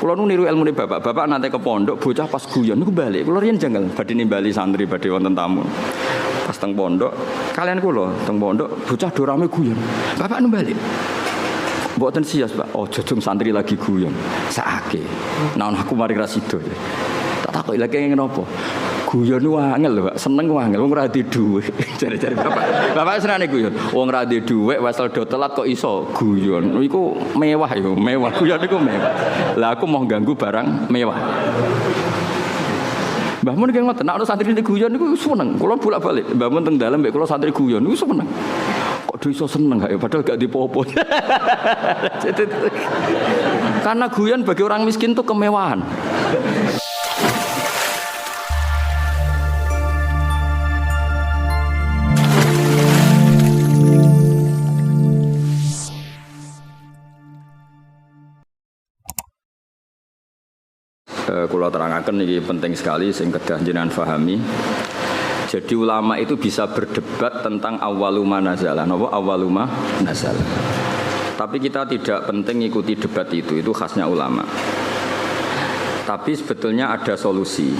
Kula nu niru ilmune bapak. Bapak nate ke pondok bocah pas guyon niku balik. Kula riyen janggal badhe nimbali santri badhe wonten tamu. Pas teng pondok, kalian kula teng pondok bocah do rame guyon. Bapak nu balik. Mboten sias, Pak. Oh, jojong santri lagi guyon. Sakake. Nah, aku mari ra sida. Tak takoki lagi ngene apa? Guyon ku angel lho, Pak. Seneng ku angel wong ora di dhuwit. Jare-jare bapak. Bapak senane guyon. Wong ora di dhuwit wesel do telat kok iso guyon. Iku mewah yo, mewah. Guyon iku mewah. Lah aku mau ganggu barang mewah. Mbah Mun ki ngoten, nek ana santri guyon niku seneng. Kula bolak-balik. Mbah Mun teng dalem mek kula santri guyon niku seneng. Kok do iso seneng gak ya padahal gak dipopo. Karena guyon bagi orang miskin itu kemewahan. Kula terangaken iki penting sekali sing kedah jenengan pahami. Jadi ulama itu bisa berdebat tentang awwaluma nazala. Napa awwaluma nazala. Tapi kita tidak penting ikuti debat itu khasnya ulama. Tapi sebetulnya ada solusi.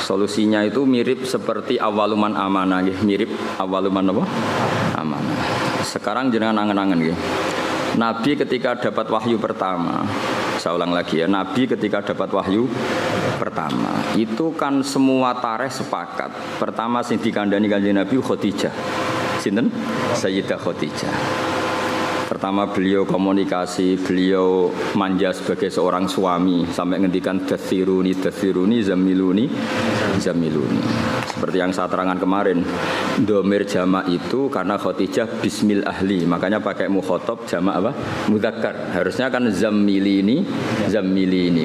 Solusinya itu mirip seperti awaluman amanah, mirip awaluman apa? Amanah. Sekarang jenengan angen-angen nggih. Nabi ketika dapat wahyu pertama, saya ulang lagi ya, Nabi ketika dapat wahyu pertama, itu kan semua tarikh sepakat. Pertama sing dikandani Kanjeng Nabi Khadijah. Sinten? Sayyidah Khadijah. Pertama beliau komunikasi, beliau manja sebagai seorang suami sampai ngendikan dathiruni, zamiluni. Seperti yang saya terangkan kemarin, domir jamak itu karena Khadijah bismil ahli, makanya pakai mukhotob jamak apa? Mudzakkar. Harusnya kan zamilini.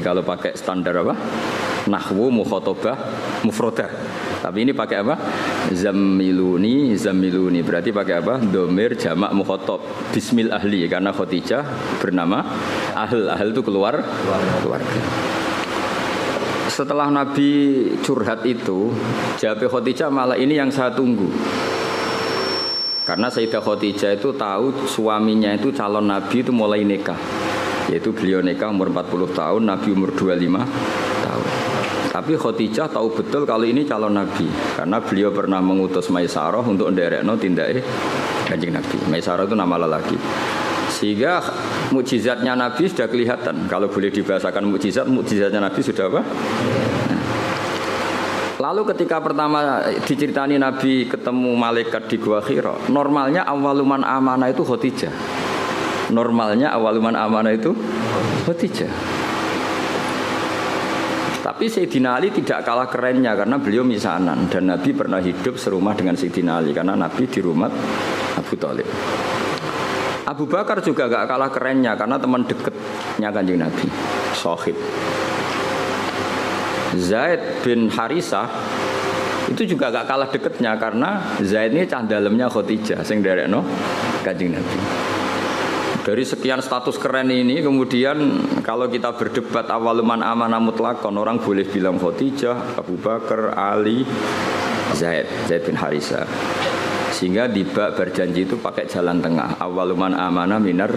Kalau pakai standar apa? Nahwu mukhotobah mufrodah. Tapi ini pakai apa? Zamiluni. Berarti pakai apa? Domir jamak mukhotob bismil ahli karena Khadijah bernama Ahl itu keluarga. Setelah Nabi curhat itu, jawab Khadijah malah ini yang saya tunggu. Karena Sayyidah Khadijah itu tahu suaminya itu calon Nabi itu mulai nikah. Yaitu beliau nikah umur 40 tahun, Nabi umur 25 tahun. Tapi Khadijah tahu betul kalau ini calon Nabi. Karena beliau pernah mengutus Maisarah untuk nderekno tindake Kanjeng Nabi. Maisarah itu nama lelaki. Sehingga mukjizatnya Nabi sudah kelihatan. Kalau boleh dibahasakan mukjizatnya Nabi sudah apa? Lalu ketika pertama diceritani Nabi ketemu malaikat di Gua Hira, normalnya awaluman amanah itu Khadijah. Tapi Sayyidina Ali tidak kalah kerennya karena beliau misanan dan Nabi pernah hidup serumah dengan Sayyidina Ali karena Nabi di rumah Abu Thalib. Abu Bakar juga gak kalah kerennya karena teman dekatnya Kanjeng Nabi, Sohib. Zaid bin Harisah itu juga gak kalah dekatnya karena Zaid ini cah dalemnya Khadijah sing nderekno Kanjeng Nabi. Dari sekian status keren ini kemudian kalau kita berdebat awaluman amanah mutlakon, orang boleh bilang Khadijah, Abu Bakar, Ali, Zaid bin Harisah. Sehingga di bab berjanji itu pakai jalan tengah. Awaluman amanah minar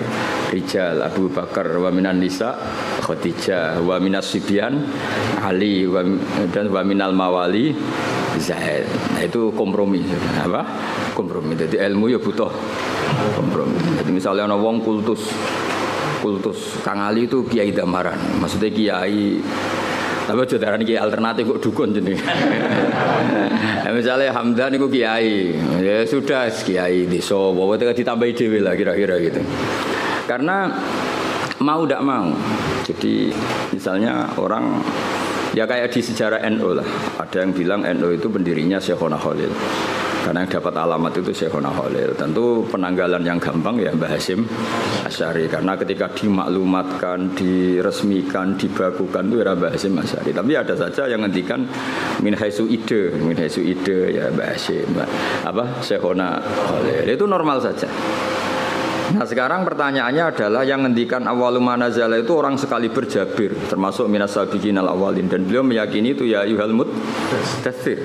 rijal Abu Bakar, wa minan nisa Khadijah, wa minas sibyan Ali, dan wa minal mawali Zaid. Nah itu kompromi. Apa? Kompromi. Jadi ilmu ya butuh kompromi. Jadi misalnya ada wong kultus Kang Ali itu kiai damaran, maksudnya kiai tapi jodaran kiai alternatif kok dukun jenenge. Misalnya Hamdan itu kiai, ya sudah kiai desa, bawa ditambahi dhewe lah kira-kira gitu. Karena mau tidak mau. Jadi misalnya orang ya kayak di sejarah NU lah, ada yang bilang NU itu pendirinya Syekhona Khalil. Karena yang dapat alamat itu Syekhona Khalil. Tentu penanggalan yang gampang ya Mbah Hasyim Asy'ari. Karena ketika dimaklumatkan, diresmikan, dibakukan itu era Mbah Hasyim Asy'ari. Tapi ada saja yang ngendikan min haitsu ide ya Mbah Hasyim, Syekhona Khalil. Itu normal saja. Nah sekarang pertanyaannya adalah yang ngendikan awaluma nazala itu orang sekali berjabir, termasuk minas sabiqinal awalin, dan beliau meyakini itu ya ayyuhal mudaththir.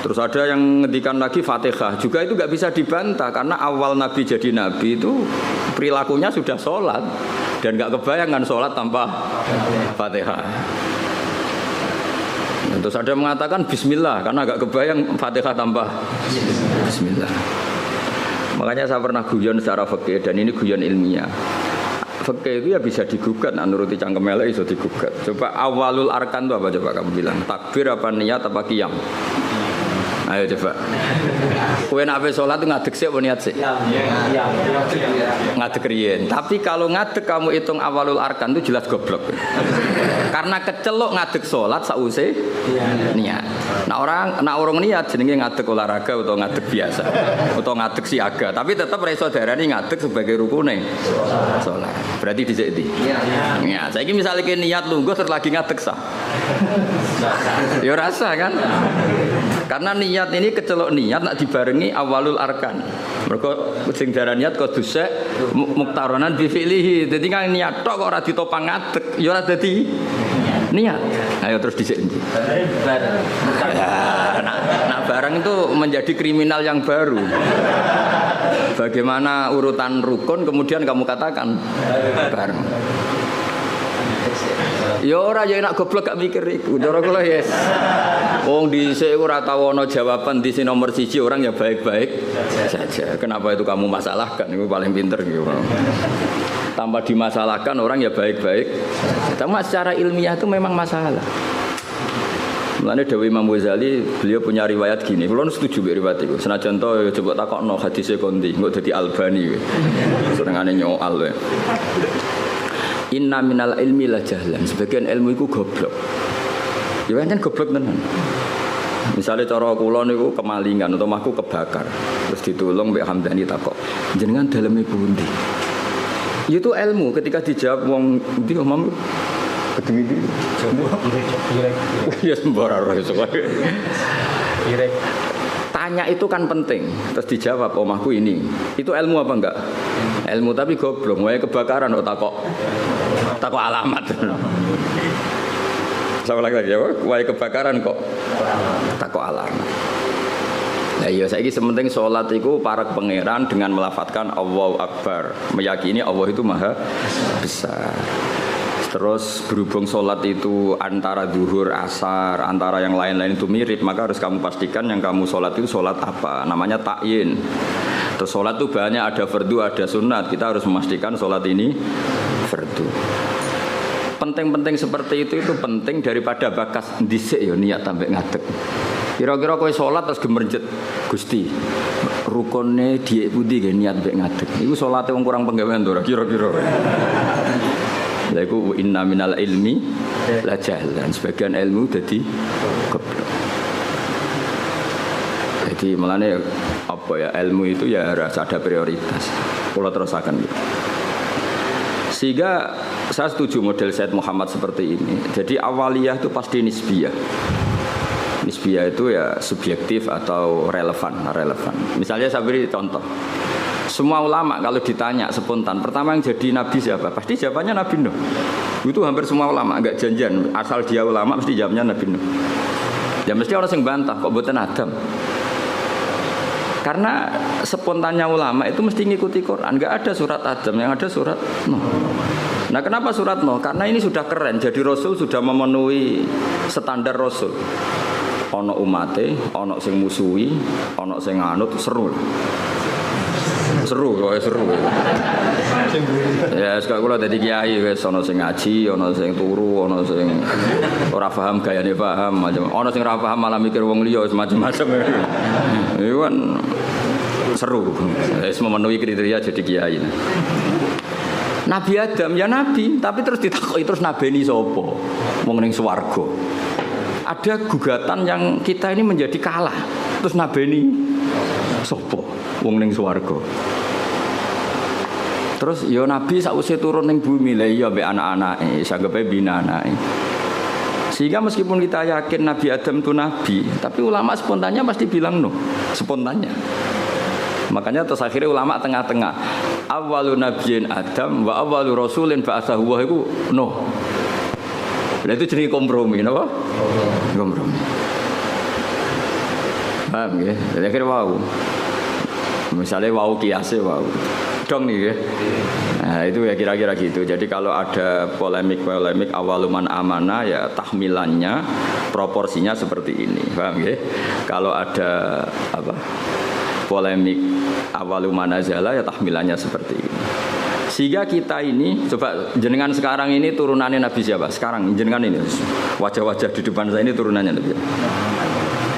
Terus ada yang ngendikan lagi Fatihah, juga itu nggak bisa dibantah karena awal Nabi jadi Nabi itu perilakunya sudah sholat. Dan nggak kebayang kan sholat tanpa Fatihah. Terus ada yang mengatakan Bismillah karena nggak kebayang Fatihah tanpa Bismillah. Makanya saya pernah guyon secara fikih dan ini guyon ilmiah. Fikih itu ya bisa digugat, nuruti cangkem elek iso digugat. Coba awalul arkan itu apa coba kamu bilang? Takbir apa niat apa qiyam? Ayo coba. Kowe nek ape salat ngadeg sik apa niat sik? Ngadeg riyen. Tapi kalau ngadeg kamu hitung awalul arkan itu jelas goblok. Karena kecelok ngadeg salat sause niat. Nah orang niat jenenge ngadeg olahraga atau ngadeg biasa atau ngadeg siaga, tapi tetap ra iso darani ngadeg sebagai rukune salat. Berarti dhisik ndi? Iya. Saiki misale ke niat lungguh terus lagi ngadeg sah. Ya rasa kan? Karena niat ini kecelok niat nak dibarengi awalul arkan. Mergo sing darani niat kudu sek muktaronan bi fi'lihi. Dadi kan niat tok kok ora ditopang ngadeg, ya ora dadi niat. Ayo terus dhisik ndi? Nah, barang itu menjadi kriminal yang baru. Bagaimana urutan rukun kemudian kamu katakan bareng. Ya ora ya enak goblok gak mikir iku. Cara kula ya. Wong dhisik ora tau ana jawaban di nomor 1 orang ya baik-baik saja. Kenapa itu kamu masalahkan? Itu paling pinter gitu. Tanpa dimasalahkan orang ya baik-baik. Tapi secara ilmiah itu memang masalah. Mulane Dewi Imam Ghazali beliau punya riwayat gini. Kulo setuju mbek riwayat iku. Senajan to coba takokno hadise kondi, engko dadi Albani kowe. Senengane nyoal kowe. Inna minal ilmi la jahlan. Sebagian ilmu iku goblok. Ya pancen goblok tenan. Misalnya cara kula niku kemalingan atau mahku kebakar. Terus ditulung mbek Hamdani takok. Jenengan daleme pundi? Itu ilmu ketika dijawab wong ndi omam gedung iki. Ya sembarang iso kok. Tanya itu kan penting. Terus dijawab omahku ini. Itu ilmu apa enggak? Ilmu tapi goblok. Wae kebakaran kok takok alamat. Sama lagi ya, wae kebakaran kok takok alamat. Nah iya saiki sementing salat iku para pangeran dengan melafadzkan Allahu Akbar, meyakini Allah itu maha besar. Terus berhubung sholat itu antara zuhur, asar, antara yang lain-lain itu mirip, maka harus kamu pastikan yang kamu sholat itu sholat apa. Namanya takyin. Terus sholat itu banyak, ada fardu, ada sunat. Kita harus memastikan sholat ini fardu. Penting-penting seperti itu penting daripada bakas dhisik ya niat tambah ngadeg. Kira-kira kowe sholat terus gemerjet Gusti. Rukune dhiik pundi nggih niat mbek ngadeg. Iku salate wong kurang penggawean to ora kira-kira. Lha iku inna minal ilmi la jahlan. Sebagian ilmu dadi goblok. Jadi melane apa ya ilmu itu ya harus ada prioritas. Kula terusaken. Sehingga saya setuju model Said Muhammad seperti ini. Jadi awaliyah itu pasti nisbiyah. Nisbiyah itu ya subjektif atau relevan. Misalnya saya beri contoh. Semua ulama kalau ditanya spontan, pertama yang jadi nabi siapa? Pasti jawabannya Nabi Nuh. Itu hampir semua ulama, enggak janjian. Asal dia ulama mesti jawabnya Nabi Nuh. Ya mesti orang yang bantah, kok buatan Adam? Karena spontannya ulama itu mesti ngikuti Quran. Enggak ada surat Adam, yang ada surat Nuh. Nah kenapa surat Nuh? Karena ini sudah keren. Jadi Rasul sudah memenuhi standar Rasul. Ono umate, ono sing musuhi, ono sing nganut, seru. Ya sekarang kula dadi kiai wis ana sing ngaji, ana sing turu, ana sing ora paham gayane paham, macam ana sing ora paham malah mikir wong liya macam-macam. Iku kan seru. Wis memenuhi kriteria jadi kiai. Nabi Adam ya nabi, tapi terus ditakoki terus nabeni sapa? Wong ning swarga. Ada gugatan yang kita ini menjadi kalah. Terus nabeni sapa? Wong ning swarga. Terus ya nabi sakwise turun ning bumi lha iya mbek anak-anake, sanggepe bina anake. Sehingga meskipun kita yakin Nabi Adam itu nabi, tapi ulama spontannya pasti bilang no, spontannya. Makanya terus akhirnya ulama tengah-tengah. Awwalu nabiyyin Adam wa awwalu rasulin ba'atsahu wa iku no. Lah itu jenenge kompromi napa? Kompromi. Paham ya? Jadi akhirnya wow. Misalnya wow kiase wow. Dong nih ya. Nah, itu ya kira-kira gitu. Jadi kalau ada polemik awaluman amanah ya tahmilannya proporsinya seperti ini. Paham ya? Kalau ada apa? Polemik awaluman nazala ya tahmilannya seperti ini. Sehingga kita ini coba jenengan sekarang ini turunannya Nabi siapa? Sekarang jenengan ini wajah-wajah di depan saya ini turunannya Nabi.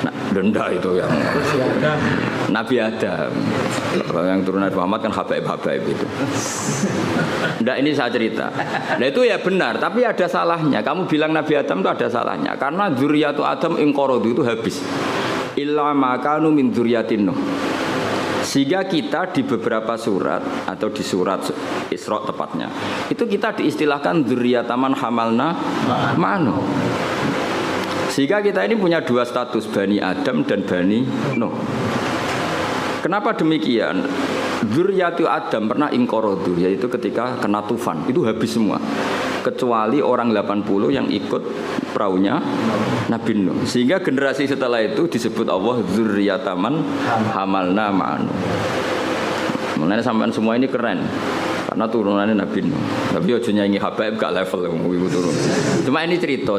Nah, denda itu yang Nabi Adam. Yang turunan Muhammad kan habaib-habaib itu. Nggak, ini saya cerita. Nah itu ya benar, tapi ada salahnya. Kamu bilang Nabi Adam itu ada salahnya. Karena dzurriyyatu Adam inqaradu itu habis. Illa makanu min dzurriyyatin Nuh. Sehingga kita di beberapa surat atau di surat Isra tepatnya itu kita diistilahkan dzurriyyataman hamalna ma'anu. Sehingga kita ini punya dua status, Bani Adam dan Bani Nuh. Kenapa demikian? Dzurriyyatu Adam pernah inqaradu, yaitu ketika kena tufan, itu habis semua. Kecuali orang 80 yang ikut perahunya Nabi Nuh. Sehingga generasi setelah itu disebut Allah dzurriyyataman hamalna ma'anu. Mulanya sampean semua ini keren. Karena turunannya Nabi Nuh. Tapi ojo nyanyi habaib gak level itu turun. Cuma ini cerita.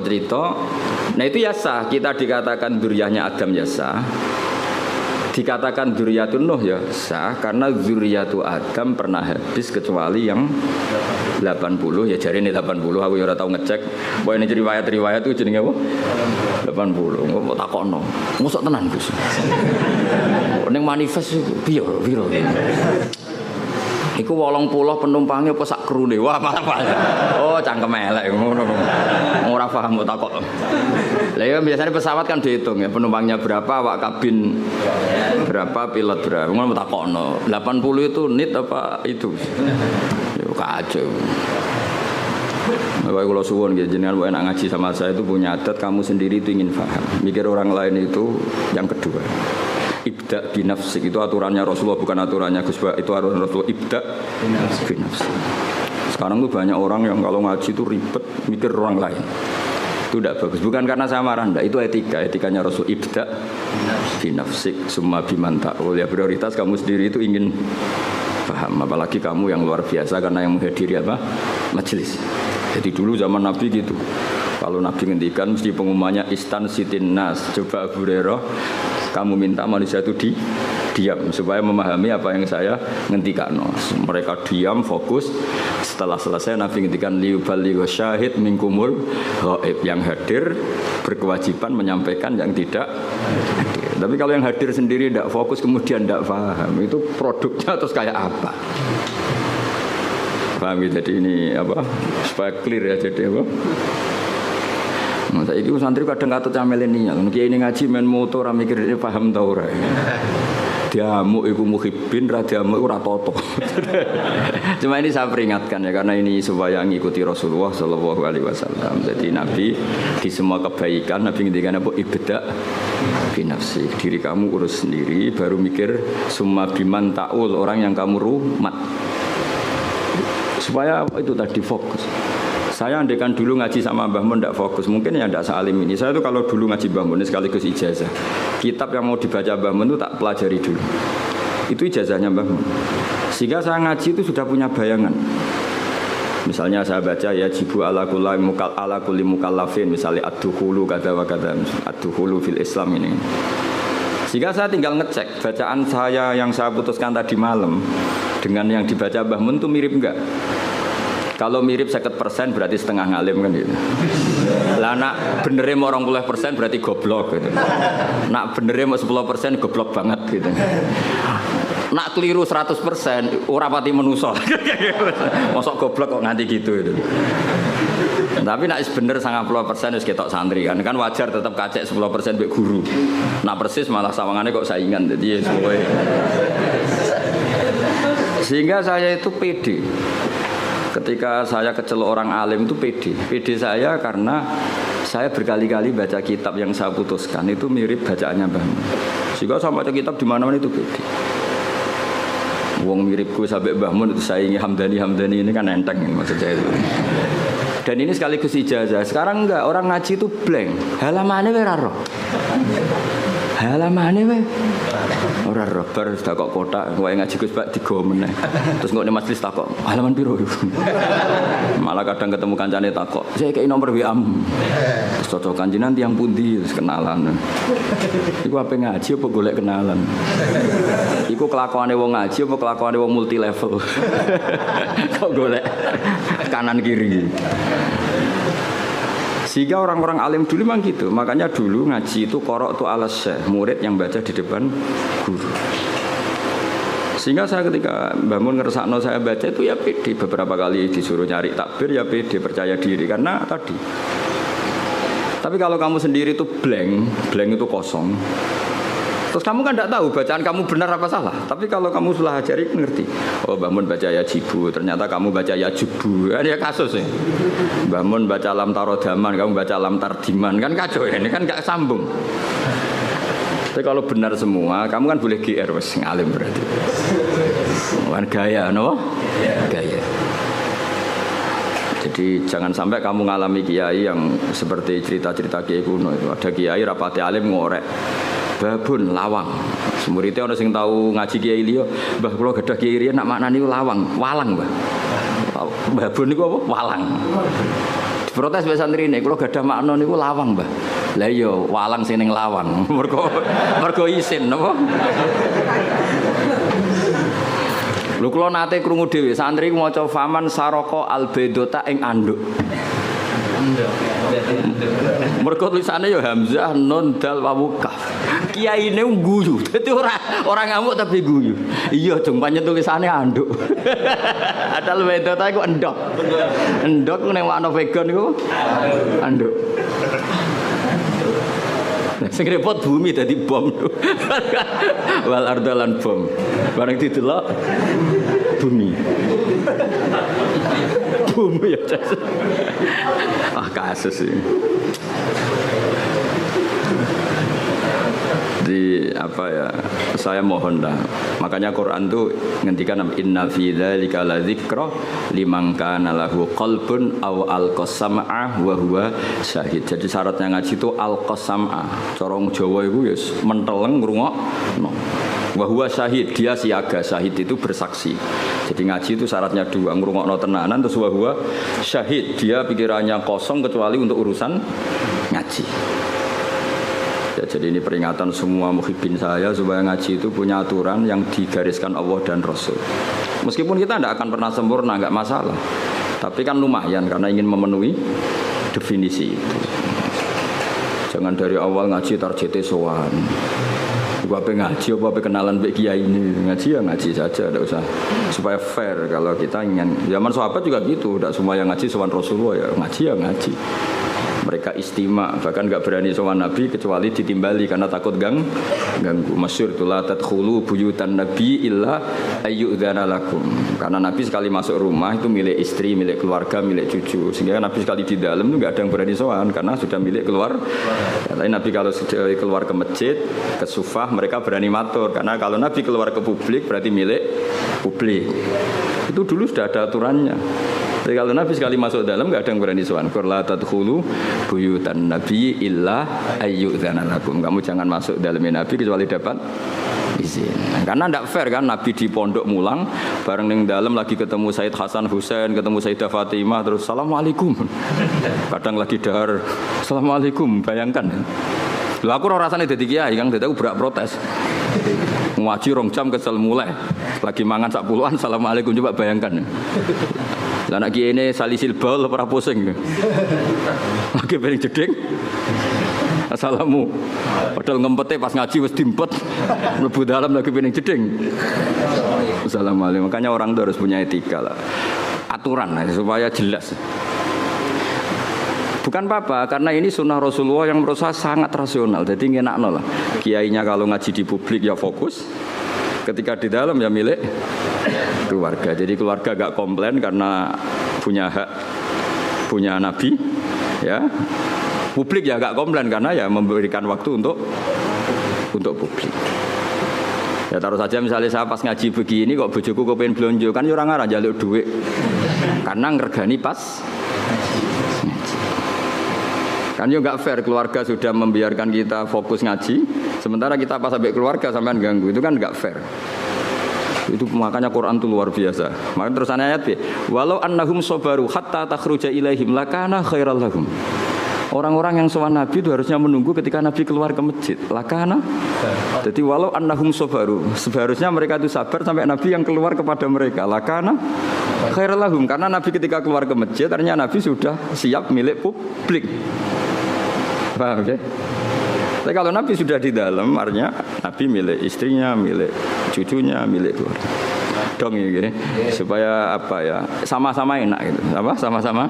Nah itu ya sah, kita dikatakan dzurriyyahnya Adam ya sah. Dikatakan dzurriyyatun Nuh ya sah karena dzurriyyatu Adam pernah habis kecuali yang 80 ya jari ini 80 aku ya ora tau ngecek. Pokoke ini riwayat itu jenenge apa? 80. Kok takokno. Mosok tenan Gus. Ning manifest piye piro. Iku 80 penumpangnya apa sak krune. Wah, malah. Oh, cangkem elek ngono. Ora paham kok takok. Lah ya biasanya pesawat kan dihitung ya, penumpangnya berapa, awak kabin berapa, pilot berapa. Ngono takokno. 80 itu nit apa itu? Ya kacau. Bapak kalau suwon gitu, jenengan enak ngaji sama saya itu punya adat kamu sendiri itu ingin paham. Mikir orang lain itu yang kedua. Ibda binafsik itu aturannya Rasulullah, bukan aturannya Gus Ba. Itu aturan Rasulullah, ibda binafsik. Sekarang tuh banyak orang yang kalau ngaji itu ribet mikir orang lain. Itu tidak bagus. Bukan karena saya marah, enggak. Itu etikanya Rasul. Ibda binafsik summa biman ta'ul. Ya prioritas kamu sendiri itu ingin paham. Apalagi kamu yang luar biasa karena yang menghadiri apa? Majelis. Jadi dulu zaman Nabi gitu. Kalau Nabi ngendikan mesti pengumumannya istan sitin nas. Coba Abu Hurairah, kamu minta manusia itu diam supaya memahami apa yang saya ngendikan. Mereka diam, fokus. Setelah selesai Nabi ngendikan liyuballigh syahid minkumul ghaib. Yang hadir berkewajiban menyampaikan yang tidak hadir. Tapi kalau yang hadir sendiri tidak fokus kemudian tidak paham, itu produknya terus kayak apa? Paham ya? Jadi ini apa? Supaya clear ya, jadi apa? Nah, itu santri kadang kata milenial. Kiai ini ngaji main motor, mikir ini paham tau ora. Diamuk iku muhibbin, ra diamuk ora toto. Cuma ini saya peringatkan ya, karena ini supaya ngikuti Rasulullah sallallahu alaihi wasallam. Jadi Nabi di semua kebaikan Nabi ngendikan apa ibda binafsi. Diri kamu urus sendiri baru mikir summa biman ta'ul, orang yang kamu rumat. Supaya itu tadi fokus. Saya andekan dulu ngaji sama Mbah Mun tidak fokus, mungkin ya tidak sealim ini. Saya itu kalau dulu ngaji Mbah Mun sekaligus ijazah. Kitab yang mau dibaca Mbah Mun itu tak pelajari dulu. Itu ijazahnya Mbah Mun. Sehingga saya ngaji itu sudah punya bayangan. Misalnya saya baca ya jibu ala kulli mukallafin, misalnya ad-dukhulu kata wa kata, ad-dukhulu fil Islam ini. Sehingga saya tinggal ngecek bacaan saya yang saya putuskan tadi malam dengan yang dibaca Mbah Mun itu mirip enggak? Kalau mirip 50% berarti setengah ngalim kan gitu. Lah nak benernya mau 20% berarti goblok gitu. Nak benernya mau 10% goblok banget gitu. Nak keliru 100% ora pati menuso. Mosok goblok kok nganti gitu itu. Tapi nak bener 90% wis ketok santri kan wajar tetap kacek 10% mbek guru. Nak persis malah sawangane kok saingan jadi sesuai. Sehingga saya itu pede. Ketika saya kecelok orang alim itu pede saya karena saya berkali-kali baca kitab yang saya putuskan itu mirip bacaannya Mbah Mun. Sehingga saya baca kitab di mana-mana itu pede. Wong miripku sampai Mbah Mun itu saingi Hamdani ini kan enteng maksudnya itu. Dan ini sekaligus ijazah. Sekarang enggak, orang ngaji itu blank. Halamane we ra ro. Halamane we Ora bar sudah kok kotak, wae ngaji Gus Pak digo meneh. Terus engko nek majelis takok, halaman piro? Malah kadang ketemu kancane takok, "Saya kei nomor WA-mu." Terus cocokan jenengan tiyang pundi? Terus kenalan. Iku ape ngaji apa golek kenalan? Iku kelakuane wong ngaji apa kelakuane wong multi level? Kok golek kanan kiri. Sehingga orang-orang alim dulu memang gitu. Makanya dulu ngaji itu korok itu alas syekh, murid yang baca di depan guru. Sehingga saya ketika bangun ngersakno saya baca itu ya pede. Beberapa kali disuruh nyari takbir ya pede, percaya diri. Karena tadi. Tapi kalau kamu sendiri itu blank itu kosong. Terus kamu kan tidak tahu bacaan kamu benar apa salah. Tapi kalau kamu sudah ajari ngerti. Oh, Bamun baca ya jibu, ternyata kamu baca ya jubu. Kan ya kasus ya. Bamun baca lam tarodaman, kamu baca lam tardiman. Kan kacau ya, ini kan gak sambung. Tapi kalau benar semua, kamu kan boleh GR wes ngalim berarti. Kan gaya, no? Gaya. Jadi jangan sampai kamu ngalami kiai yang seperti cerita-cerita kiai kuno itu. Ada kiai rapati alim ngorek. Babun lawang. Muridé ana sing tau ngaji kiai liya, Mbah kula gadah kiai riyen nak maknani lawang, walang, Mbah. Babun niku apa? Walang. Diprotes mbek santrine, kula gadah makna niku lawang, Mbah. Lah iya, walang sing ning lawang. Mergo isin napa? Lho kula nate krungu dhewe santri maca faman saroko albedota ing anduk. Mergo tulisane ya hamzah nun dal wawu kaf. Kiyaine guyu. Dadi ora ngamuk tapi guyu. Iya jeng pancen tulisane anduk. Adal wedota iku endok. Endok ning makna vegan iku anduk. Sing repot bumi dadi bom. Wal ardalan bom. Bareng didelok bumi. Bumi ya. Kasus ini. Di apa ya? Saya mohon dah. Makanya Quran tuh ngendikan inna fi dzalika ladzikra liman kana lahu qalbun aw alqasam'a wa huwa syahid. Jadi syaratnya ngaji itu alqasam'a. Cara Jawa iku ya menteleng ngrungokno. Wa huwa syahid, dia siaga. Syahid itu bersaksi. Jadi ngaji itu syaratnya dua, ngrungokno tenanan terus wa huwa syahid. Dia pikirannya kosong kecuali untuk urusan ngaji. Ya, jadi ini peringatan semua muhibbin saya supaya ngaji itu punya aturan yang digariskan Allah dan Rasul. Meskipun kita tidak akan pernah sempurna, nggak masalah. Tapi kan lumayan karena ingin memenuhi definisi itu. Jangan dari awal ngaji tarjete sowan. Gua pengen ngaji apa kenalan mbek kiai ini. Ngaji ya ngaji saja, enggak usah. Supaya fair kalau kita ingin. Zaman sahabat juga gitu, enggak semua yang ngaji sowan Rasulullah ya ngaji. Mereka istimewa, bahkan enggak berani sowan Nabi kecuali ditimbali karena takut ganggu. Masyhur tu la tadkhulu buyutan nabi illa ayyudzana lakum. Karena Nabi sekali masuk rumah itu milik istri, milik keluarga, milik cucu. Sehingga Nabi sekali di dalam itu enggak ada yang berani sowan karena sudah milik keluar. Tapi Nabi kalau sudah keluar ke masjid, ke sufah mereka berani matur karena kalau Nabi keluar ke publik berarti milik publik. Itu dulu sudah ada aturannya. Jadi kalau Nabi sekali masuk dalam enggak ada yang berani sowan. Qur'an tadkhulu buyutan nabi illa ayyudzana lakum. Kamu jangan masuk dalamnya Nabi kecuali dapat izin. Nah, karena tidak fair kan Nabi di pondok mulang bareng ning dalam lagi ketemu Said Hasan Husain, ketemu Sayyidah Fatimah terus assalamualaikum. Kadang lagi dahar assalamualaikum, bayangkan. Lah aku ora rasane dadi kiai Kang, dadi aku berak protes. Ngaji 2 jam kesel mulai. Lagi mangan sak puluhan assalamualaikum, coba bayangkan. Lah anak kiai ini salisil baul ora pusing. Lagi piring jeding. Assalamu. Padahal ngempete pas ngaji wis dimpet. Mlebu dalam lagi piring jeding. Assalamualaikum. Makanya orang itu harus punya etika lah. Aturan supaya jelas. Bukan apa-apa, karena ini sunnah Rasulullah yang menurut saya sangat rasional. Jadi ngenakno lah. Kiainya kalau ngaji di publik ya fokus. Ketika di dalam ya milik keluarga. Jadi keluarga gak komplain karena punya hak, punya Nabi, ya. Publik ya gak komplain karena ya memberikan waktu untuk publik. Ya taruh saja misalnya saya pas ngaji begini kok bojoku kepengen blonjo kan ya orang arah njaluk duit. Karena ngergani pas ngaji. Kan ya enggak fair keluarga sudah membiarkan kita fokus ngaji, Sementara kita pas sampai keluarga sampean ganggu, itu kan enggak fair. Itu makanya Quran itu luar biasa. Makanya terus ayat B, walau annahum sabaru hatta takhruja ilaihim lakana khairal lahum. Orang-orang yang sowan Nabi itu harusnya menunggu ketika Nabi keluar ke masjid. Lakana. Jadi walau annahum sabaru, seharusnya mereka itu sabar sampai Nabi yang keluar kepada mereka. Lakana khairal lahum, karena Nabi ketika keluar ke masjid ternyata Nabi sudah siap milik publik. Paham ya? Tapi kalau Nabi sudah di dalam, artinya Nabi milik istrinya, milik cucunya, milik keluarga. Dong ya, supaya apa ya, sama-sama enak gitu. Apa? Sama-sama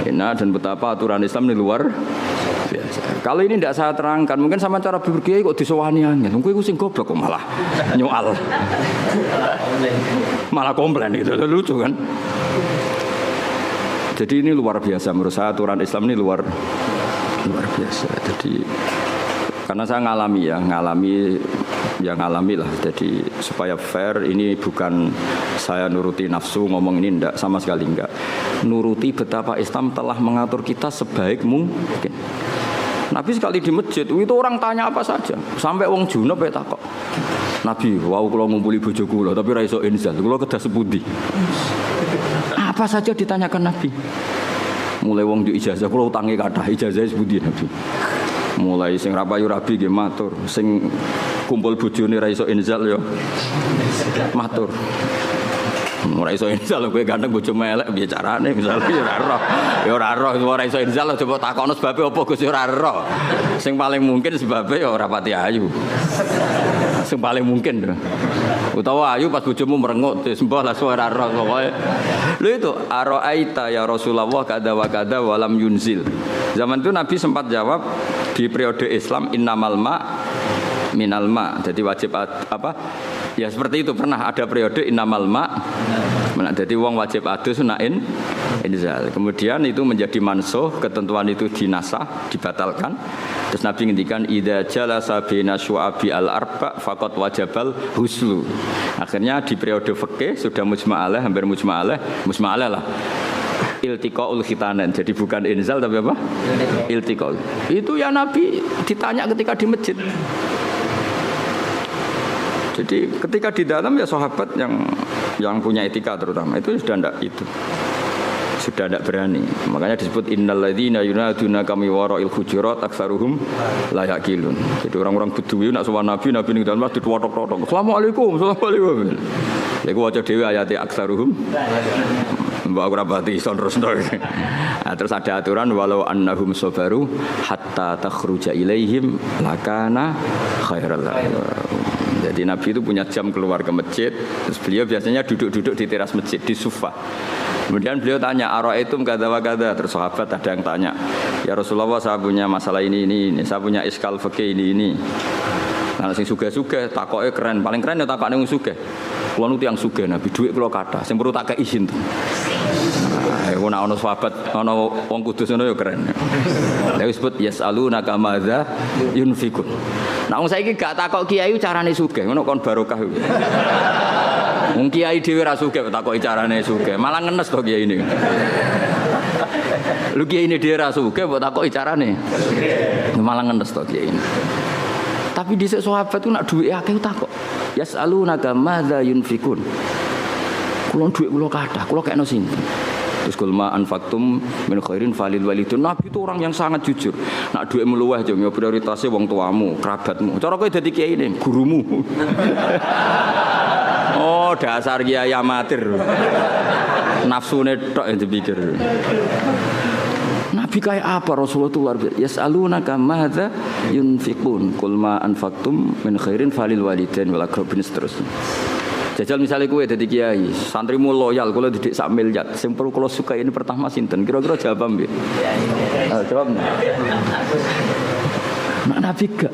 enak, dan betapa aturan Islam di luar biasa. Kalau ini tidak saya terangkan, mungkin sama cara berkiai kok disowani angin. Mungkin aku sing goblok kok malah nyoal. Malah komplain gitu, lucu kan? Jadi ini luar biasa menurut saya, aturan Islam ini luar biasa. Jadi karena saya ngalami lah. Jadi supaya fair, ini bukan saya nuruti nafsu ngomong ini, enggak, sama sekali enggak. Nuruti betapa Islam telah mengatur kita sebaik mungkin. Nabi sekali di masjid itu orang tanya apa saja, sampai wong junub ya takok. Nabi, wow kalau ngumpuli bojo kula tapi ra iso inzal, kula kedah sepundi. Apa saja ditanyakan Nabi. Mulai wong di ijazah kula utange kathah, ijazah sepundi Nabi. Mulai sing rapayu rabi nggih matur, sing kumpul bojone ra iso inzal ya matur. Ora iso inzal kowe ganteng bojomu elek piye carane misale ya ora roh. Ya ora roh ora iso inzal coba takokno sebabe apa Gus ya ora roh. Sing paling mungkin sebabe ya ora pati ayu. Sing paling mungkin lho. Utawa ayu pas bojomu merengut sembah lah ora roh pokoke. Lho itu araita ya Rasulullah kada wa kada walam yunzil. Zaman itu Nabi sempat jawab di periode Islam innamal ma minal ma. Jadi wajib apa? Ya seperti itu, pernah ada periode innamal ma. Jadi wong wajib adus sunain inzal. Kemudian itu menjadi mansuh, ketentuan itu dinasah, dibatalkan. Terus Nabi ngendikan idza jalasa baina syu'abi al-arba faqad wajabal huslu. Akhirnya di periode fikih sudah mujma'alah, hampir mujma'alah lah. Iltiqaul khitanan. Jadi bukan inzal tapi apa? Iltiqaul. Itu ya Nabi ditanya ketika di masjid. Jadi ketika di dalam ya sahabat yang punya etika terutama itu sudah tidak berani. Makanya disebut innalladzina yunaduna kami wara'il hujurat aktsaruhum la yaqilun. Jadi orang-orang Bedui nak sowan Nabi ning dalam masjid wotok-wotok. Assalamualaikum. Ya ku waca dhewe ayat aktsaruhum. Mbak ora pati iso terusno. Terus ada aturan walau annahum sabaru hatta takhruja ilaihim lakana khairal lahum. Jadi Nabi itu punya jam keluar ke masjid. Terus beliau biasanya duduk-duduk di teras masjid di sufa. Kemudian beliau tanya ara'aitum kadza wa kadza. Terus sahabat ada yang tanya, ya Rasulullah saya punya masalah ini. Saya punya iskal fikih ini. Nah sing sugih-sugih takoke keren, paling keren ya takokne wong sugih. Kulo nu tiyang sugih Nabi, dhuwit kula kathah, sing perlu tak kei izin. Nah, ana sahabat, ana wong kudus ngono ya keren. Lha disebut yasalunaka madza yunfikun. Nah wong saiki gak takok kiai carane sugih, ngono kon barokah. Wong kiai dhewe ra sugih takoki carane sugih, malah ngenes to kiai ini. Lu kiai ini dhewe ra sugih mbok takoki carane. Malah ngenes to kiai ini. Tapi dhisik sahabat itu nak duwe akeh takok. Yasalunaka madza yunfikun. Kulo dhuwit kula kathah, kula kekno sinten. Terus kulma anfaqtum min khairin falil walidun. Nabi itu orang yang sangat jujur. Nak dhuwitmu luweh yo prioritasé wong tuamu, kerabatmu. Cara kowe dadi kiai ini, gurumu. Oh, dasar kiai amatir. Nafsune tok yang dipikir. Nabi kayak apa Rasulullah itu? Yasalunaka madza yunfiqun. Qul ma anfaqtum min khairin falil walidain wal aqrabin seterusnya. Jajal misalnya kowe dadi kiai, santrimu loyal kula didik sak miliar. Sing perlu kula suka ini pertama sinten? Kira-kira jawab nggih. Jawab. Nabi gak.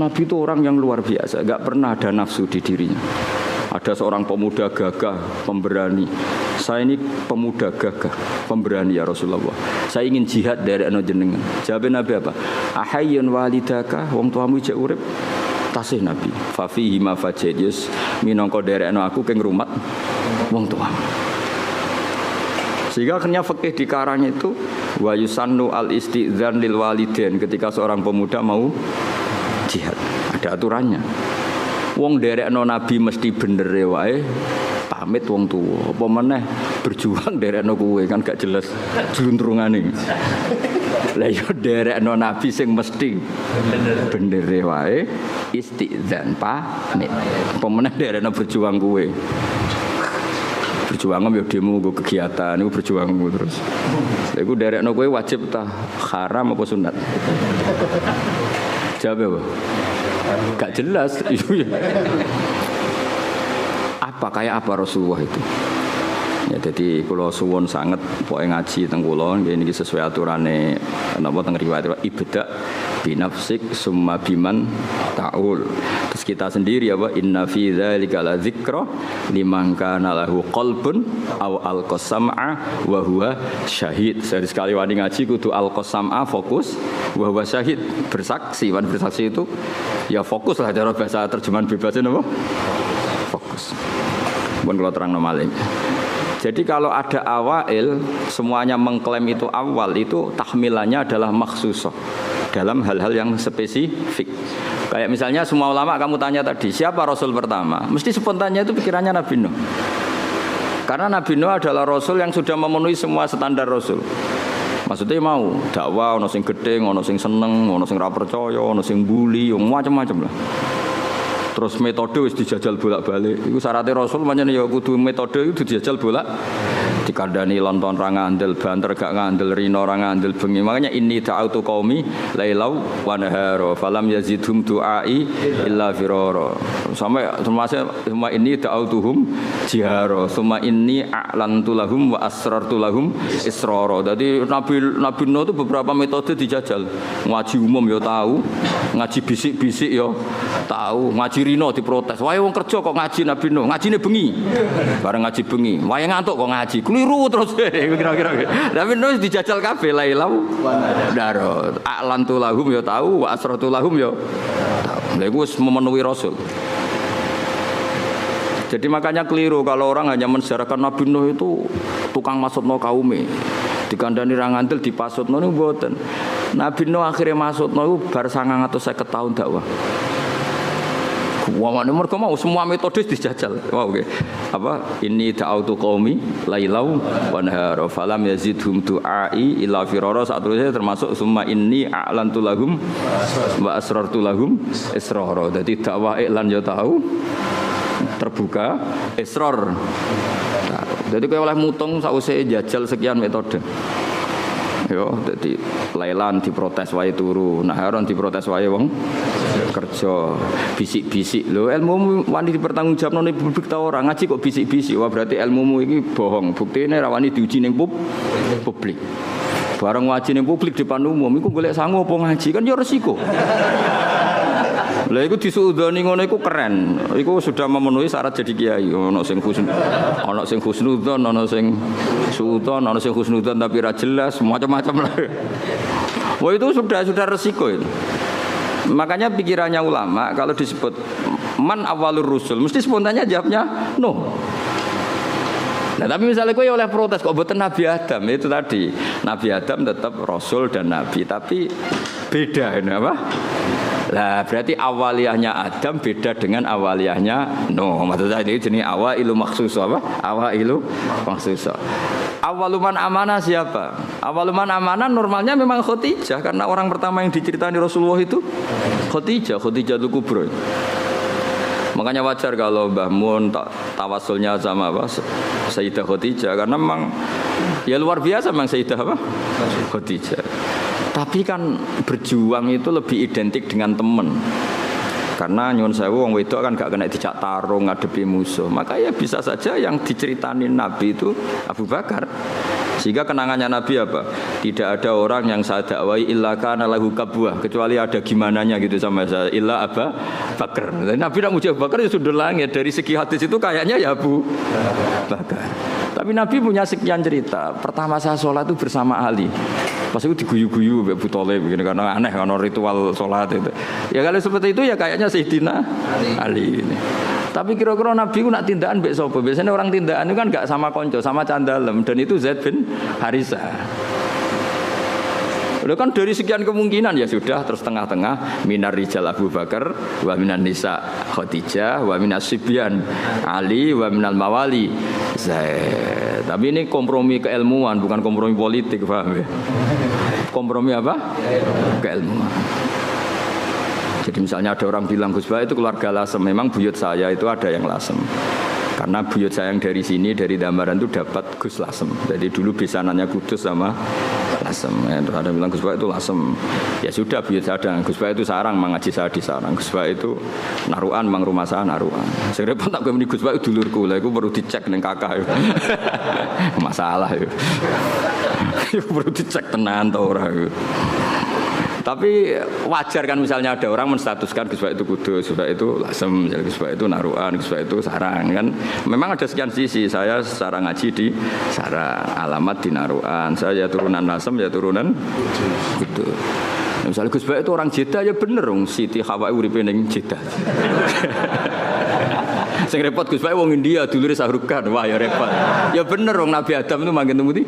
Nabi itu orang yang luar biasa, gak pernah ada nafsu di dirinya. Ada seorang pemuda gagah, pemberani. Saya ini pemuda gagah, pemberani ya Rasulullah. Saya ingin jihad dari ana jenengan. Jawab Nabi apa? Ahayyun walidaka, wong tuamu jek urip. Tasih Nabi. Fa fihi ma fajidus minangka derekno aku keng rumat wong tuamu. Sehingga akhirnya fikih dikarang itu wa yusannu al istidzan lil walidain ketika seorang pemuda mau jihad. ada aturannya. Wong derekno nabi mesti bener wae pamit wong tuwa. Apa meneh berjuang derekno kowe kan gak jelas jluntrungane. Lah yo derekno nabi sing mesti bener wae istizan pamit. Apa meneh derekno berjuang kowe. Berjuang yo demo nggo kegiatan iku berjuang terus. Lha iku derekno kowe wajib ta haram apa sunat? Jawab apa? Gak jelas. Apa kayak apa Rasulullah itu? Ya jadi kula suwun sanget pokoke ngaji teng kula nggih niki sesuai aturane napa teng riwayat ibda binafsik summa biman taul. Terus kita sendiri apa inna fi dzalika la dzikra liman kana lahu qalbun aw alqasam'a wa huwa syahid. Sekali wani ngaji kudu alqasam'a fokus wa huwa syahid bersaksi. Wan bersaksi itu ya fokus lah cara bahasa terjemahan bebasnya napa? Fokus. Pun kalau terang malih. Jadi kalau ada awail semuanya mengklaim itu awal itu tahmilannya adalah makhsusah dalam hal-hal yang spesifik. Kayak misalnya semua ulama kamu tanya tadi siapa Rasul pertama? Mesti spontannya itu pikirannya Nabi Nuh. Karena Nabi Nuh adalah Rasul yang sudah memenuhi semua standar Rasul. Maksudnya mau dakwah, ono sing gedhe, ono sing seneng, ono sing ra percaya, ono sing bully, macam-macam lah. Terus metode wis dijajal bolak-balik. Iku syaratnya Rasul pancen ya kudu metode itu dijajal bolak. Dikandani lonton ra ngandel, banter gak ngandel, rino ra ngandel bengi. Makanya inni ta'autu qaumi lailau wa nahara falam yazidhum du'ai illa firara. Sampai semua ini ta'autuhum jihara. Summa inni a'lantu lahum wa asrartu lahum israra. Jadi Nabi Nuh itu beberapa metode dijajal. Ngaji umum ya tahu, ngaji bisik-bisik ya tahu, ngaji rino diprotes. Wae wong kerja kok ngaji Nabi Nuh, ngajine bengi. Bareng ngaji bengi, wae ngantuk kok ngaji. Keliru terus kira-kira. Nabi Nuh dijajal kabeh lailau daro. A'lantu lahum ya tahu, wa asratu lahum ya tahu. Lha iku wis memenuhi Rasul. Jadi makanya keliru kalau orang hanya mensejarahkan Nabi Nuh itu tukang masukno kaume. Dikandani ra ngandel dipasutno niku mboten. Nabi Nuh akhirnya masukno iku bar 950 tahun dakwah. Wah, mereka mau semua metode dijajal. Wow, okay. Apa? Ini ta'autu qaumi lailau wa nahara falam yazidhum du'ai illa firara. Saat terusnya termasuk summa inni a'lantu lahum wa asrartu lahum israra. Jadi dakwah iklan ya tahu terbuka israr. Jadi kowe oleh mutung sausé jajal sekian metode. Yo, jadi lailan diprotes wae turu, naharon diprotes wae wong kerja, bisik-bisik. Lho, ilmumu wani dipertanggungjawabno ning publik ta ora? Ngaji kok bisik-bisik. Wah, berarti ilmumu iki bohong. Buktine ra wani diuji ning publik. Bareng ngaji ning publik depan umum iku golek sangu apa ngaji kan ya resiko. Lah iku disuudoni ngono iku keren. Iku sudah memenuhi syarat jadi kiai. Ono sing husnudzon, ono sing suudzon, ono sing husnudzon tapi ra jelas, macam-macam lah. Wah itu sudah resiko itu. Makanya pikirannya ulama kalau disebut man awalur rusul mesti spontannya jawabnya no. Nah, tapi misalnya kowe oleh protes kok mboten Nabi Adam itu tadi. Nabi Adam tetap rasul dan nabi tapi beda ini apa? Lah berarti awaliyahnya Adam beda dengan awaliyahnya Nuh. Maksudnya ini jenis awailu maksus apa? Awailu maksus. Awaluman amanah siapa? Awaluman amanah normalnya memang Khadijah karena orang pertama yang diceritani Rasulullah itu Khadijah Kubra. Makanya wajar kalau Mbah Mun tawasulnya sama apa? Sayyidah Khadijah karena memang ya luar biasa memang Sayyidah apa? Khadijah. Tapi kan berjuang itu lebih identik dengan teman. Karena nyuwun sewu wong wedok kan gak kena dijak tarung ngadepi musuh. Maka ya bisa saja yang diceritani Nabi itu Abu Bakar. Sehingga kenangannya Nabi apa? Tidak ada orang yang saya dakwai illa kana lahu kabwah, kecuali ada gimananya gitu sama saya illa Abu Bakar. Nabi nak muji Abu Bakar ya sudah langit. Dari segi hadis itu kayaknya ya Abu Bakar. Tapi Nabi punya sekian cerita. Pertama saya sholat itu bersama Ali. Pas itu diguyu-guyu Abu Thalib begini karena aneh karena ritual sholat itu. Ya kalau seperti itu ya kayaknya Sayyidina Ali ini. Tapi kira-kira Nabi ku nak tindakan mbek sapa? Biasanya orang tindakan itu kan enggak sama konco, sama candalem dan itu Zaid bin Harisah. Udah kan dari sekian kemungkinan ya sudah terus tengah-tengah minar rijal Abu Bakar wa minan nisa Khadijah wa minas sibyan Ali wa minal mawali Zaid. Tapi ini kompromi keilmuan bukan kompromi politik, paham ya? Kompromi apa? Keilmuan. Jadi misalnya ada orang bilang Gus Bah itu keluarga Lasem, memang buyut saya itu ada yang Lasem. Karena buyut saya yang dari sini, dari Dambaran itu dapat Gus Lasem. Jadi dulu besanannya Kudus sama Lasem. Terus ada yang bilang Gus Bah itu Lasem. Ya sudah buyut saya ada. Gus Bah itu Sarang, mengaji saya di Sarang. Gus Bah itu Naruan, mang rumah saya Naruan. Saya repot tak gue meni Gus Bah itu dulurku lah. Itu perlu dicek dengan kakak. Masalah itu. Itu perlu dicek tenan atau orang. Tapi wajar kan misalnya ada orang menstatuskan Gus Bah itu Kudus, Gus Bah itu Lasem, Gus Bah itu Naruan, Gus Bah itu Sarang kan. Memang ada sekian sisi. Saya secara ngaji di Sarang, alamat di Naruan. Saya ya turunan Lasem, ya turunan Kudus. Nah, misalnya Gus Bah itu orang Jeddah ya bener dong. Siti Hawa uripe ning Jeddah. Sing repot Gus Bah wong India dulure Sahrukan. Wah ya repot. Ya bener dong Nabi Adam itu manggen temu di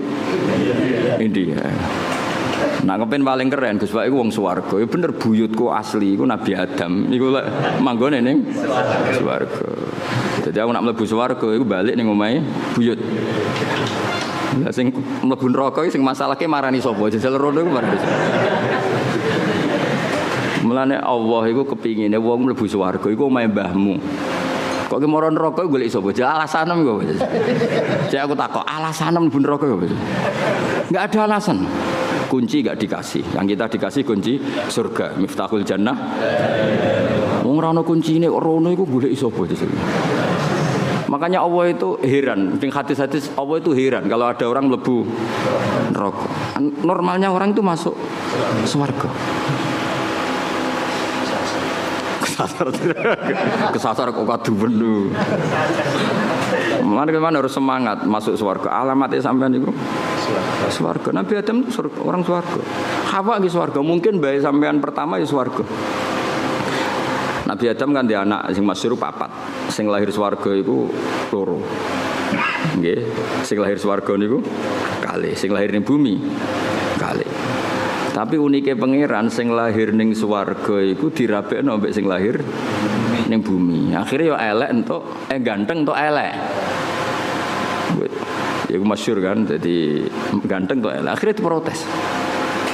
India. Nah kepen paling keren Gus Bah iku wong swarga. Ya bener buyutku asli iku Nabi Adam. Iku lek manggone ning swarga. Jadi aku nak mlebu swarga iku balik ning omahe buyut. Lah sing mlebu neraka iki sing masalahke marani sapa? Jajal rono iku marani. Mulane Allah iku kepingine wong mlebu swarga iku omahe mbahmu. Kok ki mara neraka golek sapa? Alasane kok. Cek aku takok, alasane mlebu neraka kok. Enggak ada alasan. Kunci enggak dikasih. Yang kita dikasih kunci surga, Miftahul Jannah. Wong ora ono kuncine kok rono iku golek sapa disini. Makanya Allah itu heran, di hadis-hadis Allah itu heran kalau ada orang mlebu neraka. Normalnya orang itu masuk surga. Kesasar kok kaduwen lho. Mana harus semangat masuk surga. Alamatnya sampean niku surga. Nabi Adam itu orang surga. Hawa di surga. Mungkin bayi sampean pertama ya surga. Nabi Adam kan dia anak sing masyhur papat. Sing lahir surga iku loro. Nggih, sing lahir surga niku kalih, sing lahir ning bumi kalih. Tapi unike pangeran sing lahir ning swarga iku dirapekno mbek sing lahir ning bumi. Akhire yo elek entuk ganteng entuk elek. Ya masyhur kan, jadi ganteng entuk elek. Akhire diprotes.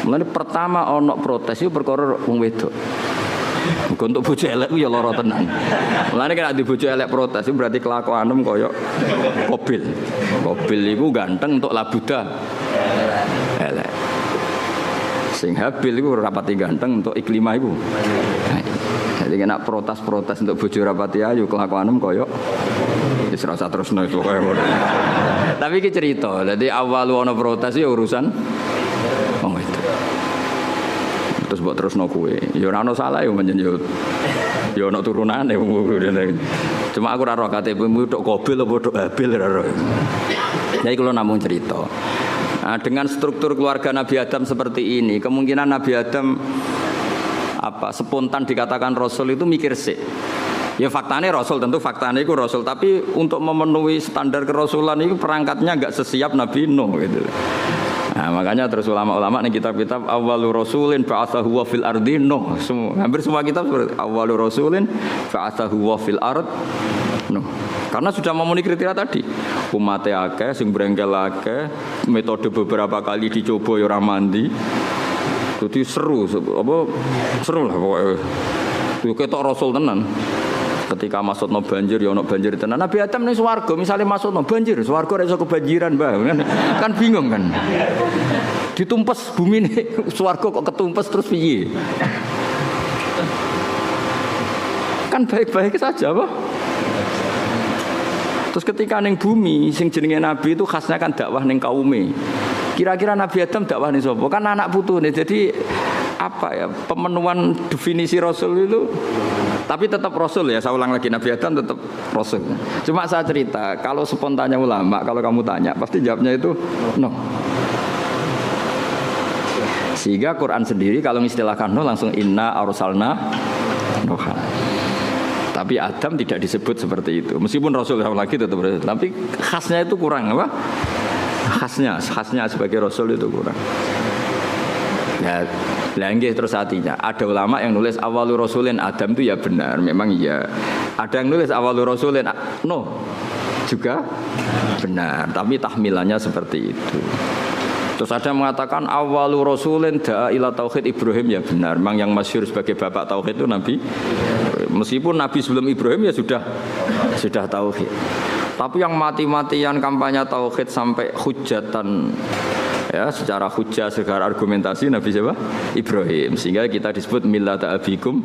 Mulane pertama ana protes iku perkara wong wedok. Muga entuk bojo elek ku ya lara tenan. Mulane kan nek bojo elek protes iku berarti kelakuanem kaya Qabil. Qabil iku ganteng entuk labuda elek. Sing Habil iku rapati ganteng untuk Iklimah iku. Jadi kena protes-protes untuk bojo rapati ayu kelakuanem koyo wis ora usah terusno pokoke ngono. Tapi iki cerita. Dadi awal ana protes ya urusan wong itu. Terus mbok terusno kowe. Ya ora ono salah ya menjen yo. Ya ono turunane. Cuma aku ora roh KTP-mu tok Qabil apa tok Habil ora roh. Jadi kalau namung cerita. Nah, dengan struktur keluarga Nabi Adam seperti ini, kemungkinan Nabi Adam spontan dikatakan Rasul itu mikir sih. Ya faktanya Rasul, tentu faktanya itu Rasul, tapi untuk memenuhi standar kerasulan itu perangkatnya enggak sesiap Nabi Nuh gitu. Nah, makanya terus ulama-ulama nih kitab-kitab awwalu rasulin ba'atsahu wa fil ardi Nuh. Hampir semua kitab seperti awwalu rasulin ba'atsahu wa fil ard Nuh. Karena sudah memenuhi kriteria tadi. Umatnya akeh, sing brengkel akeh, metode beberapa kali dicoba ya ora mandi. Jadi seru lah pokoknya. Itu ketok Rasul tenan. Ketika masukno banjir ya ono banjir tenan. Nabi Adam ning swarga misale masukno banjir, swarga ora iso kebanjiran, Mbah. Kan bingung kan. Ditumpes bumi nih swarga kok ketumpes terus piye? Kan baik-baik saja, Pak. Terus ketika ning bumi sing jenenge nabi itu khasnya kan dakwah ning kaume. Kira-kira Nabi Adam dakwah ning sapa? Kan anak putune. Jadi pemenuhan definisi Rasul itu tapi tetap Rasul ya. Saya ulang lagi Nabi Adam tetap Rasul. Cuma saya cerita, kalau spontannya ulama, kalau kamu tanya pasti jawabnya itu no. Sehingga Quran sendiri kalau mengistilahkan no langsung inna arsalna Nuha. Tapi Adam tidak disebut seperti itu. Meskipun Rasul lagi tetap Rasul, tapi khasnya itu kurang apa? Khasnya sebagai Rasul itu kurang. Nah, nggih terus artinya ada ulama yang nulis awalur rasulin Adam itu ya benar, memang iya. Ada yang nulis awalur rasulin no juga benar, tapi tahmilannya seperti itu. Terus ada yang mengatakan awalur rasulin da'a ila tauhid Ibrahim ya benar. Memang yang masyhur sebagai bapak tauhid itu Nabi. Meskipun Nabi sebelum Ibrahim ya sudah tauhid. Tapi yang mati-matian kampanye tauhid sampai hujatan ya secara hujah secara argumentasi Nabi siapa? Ibrahim. Sehingga kita disebut millata abikum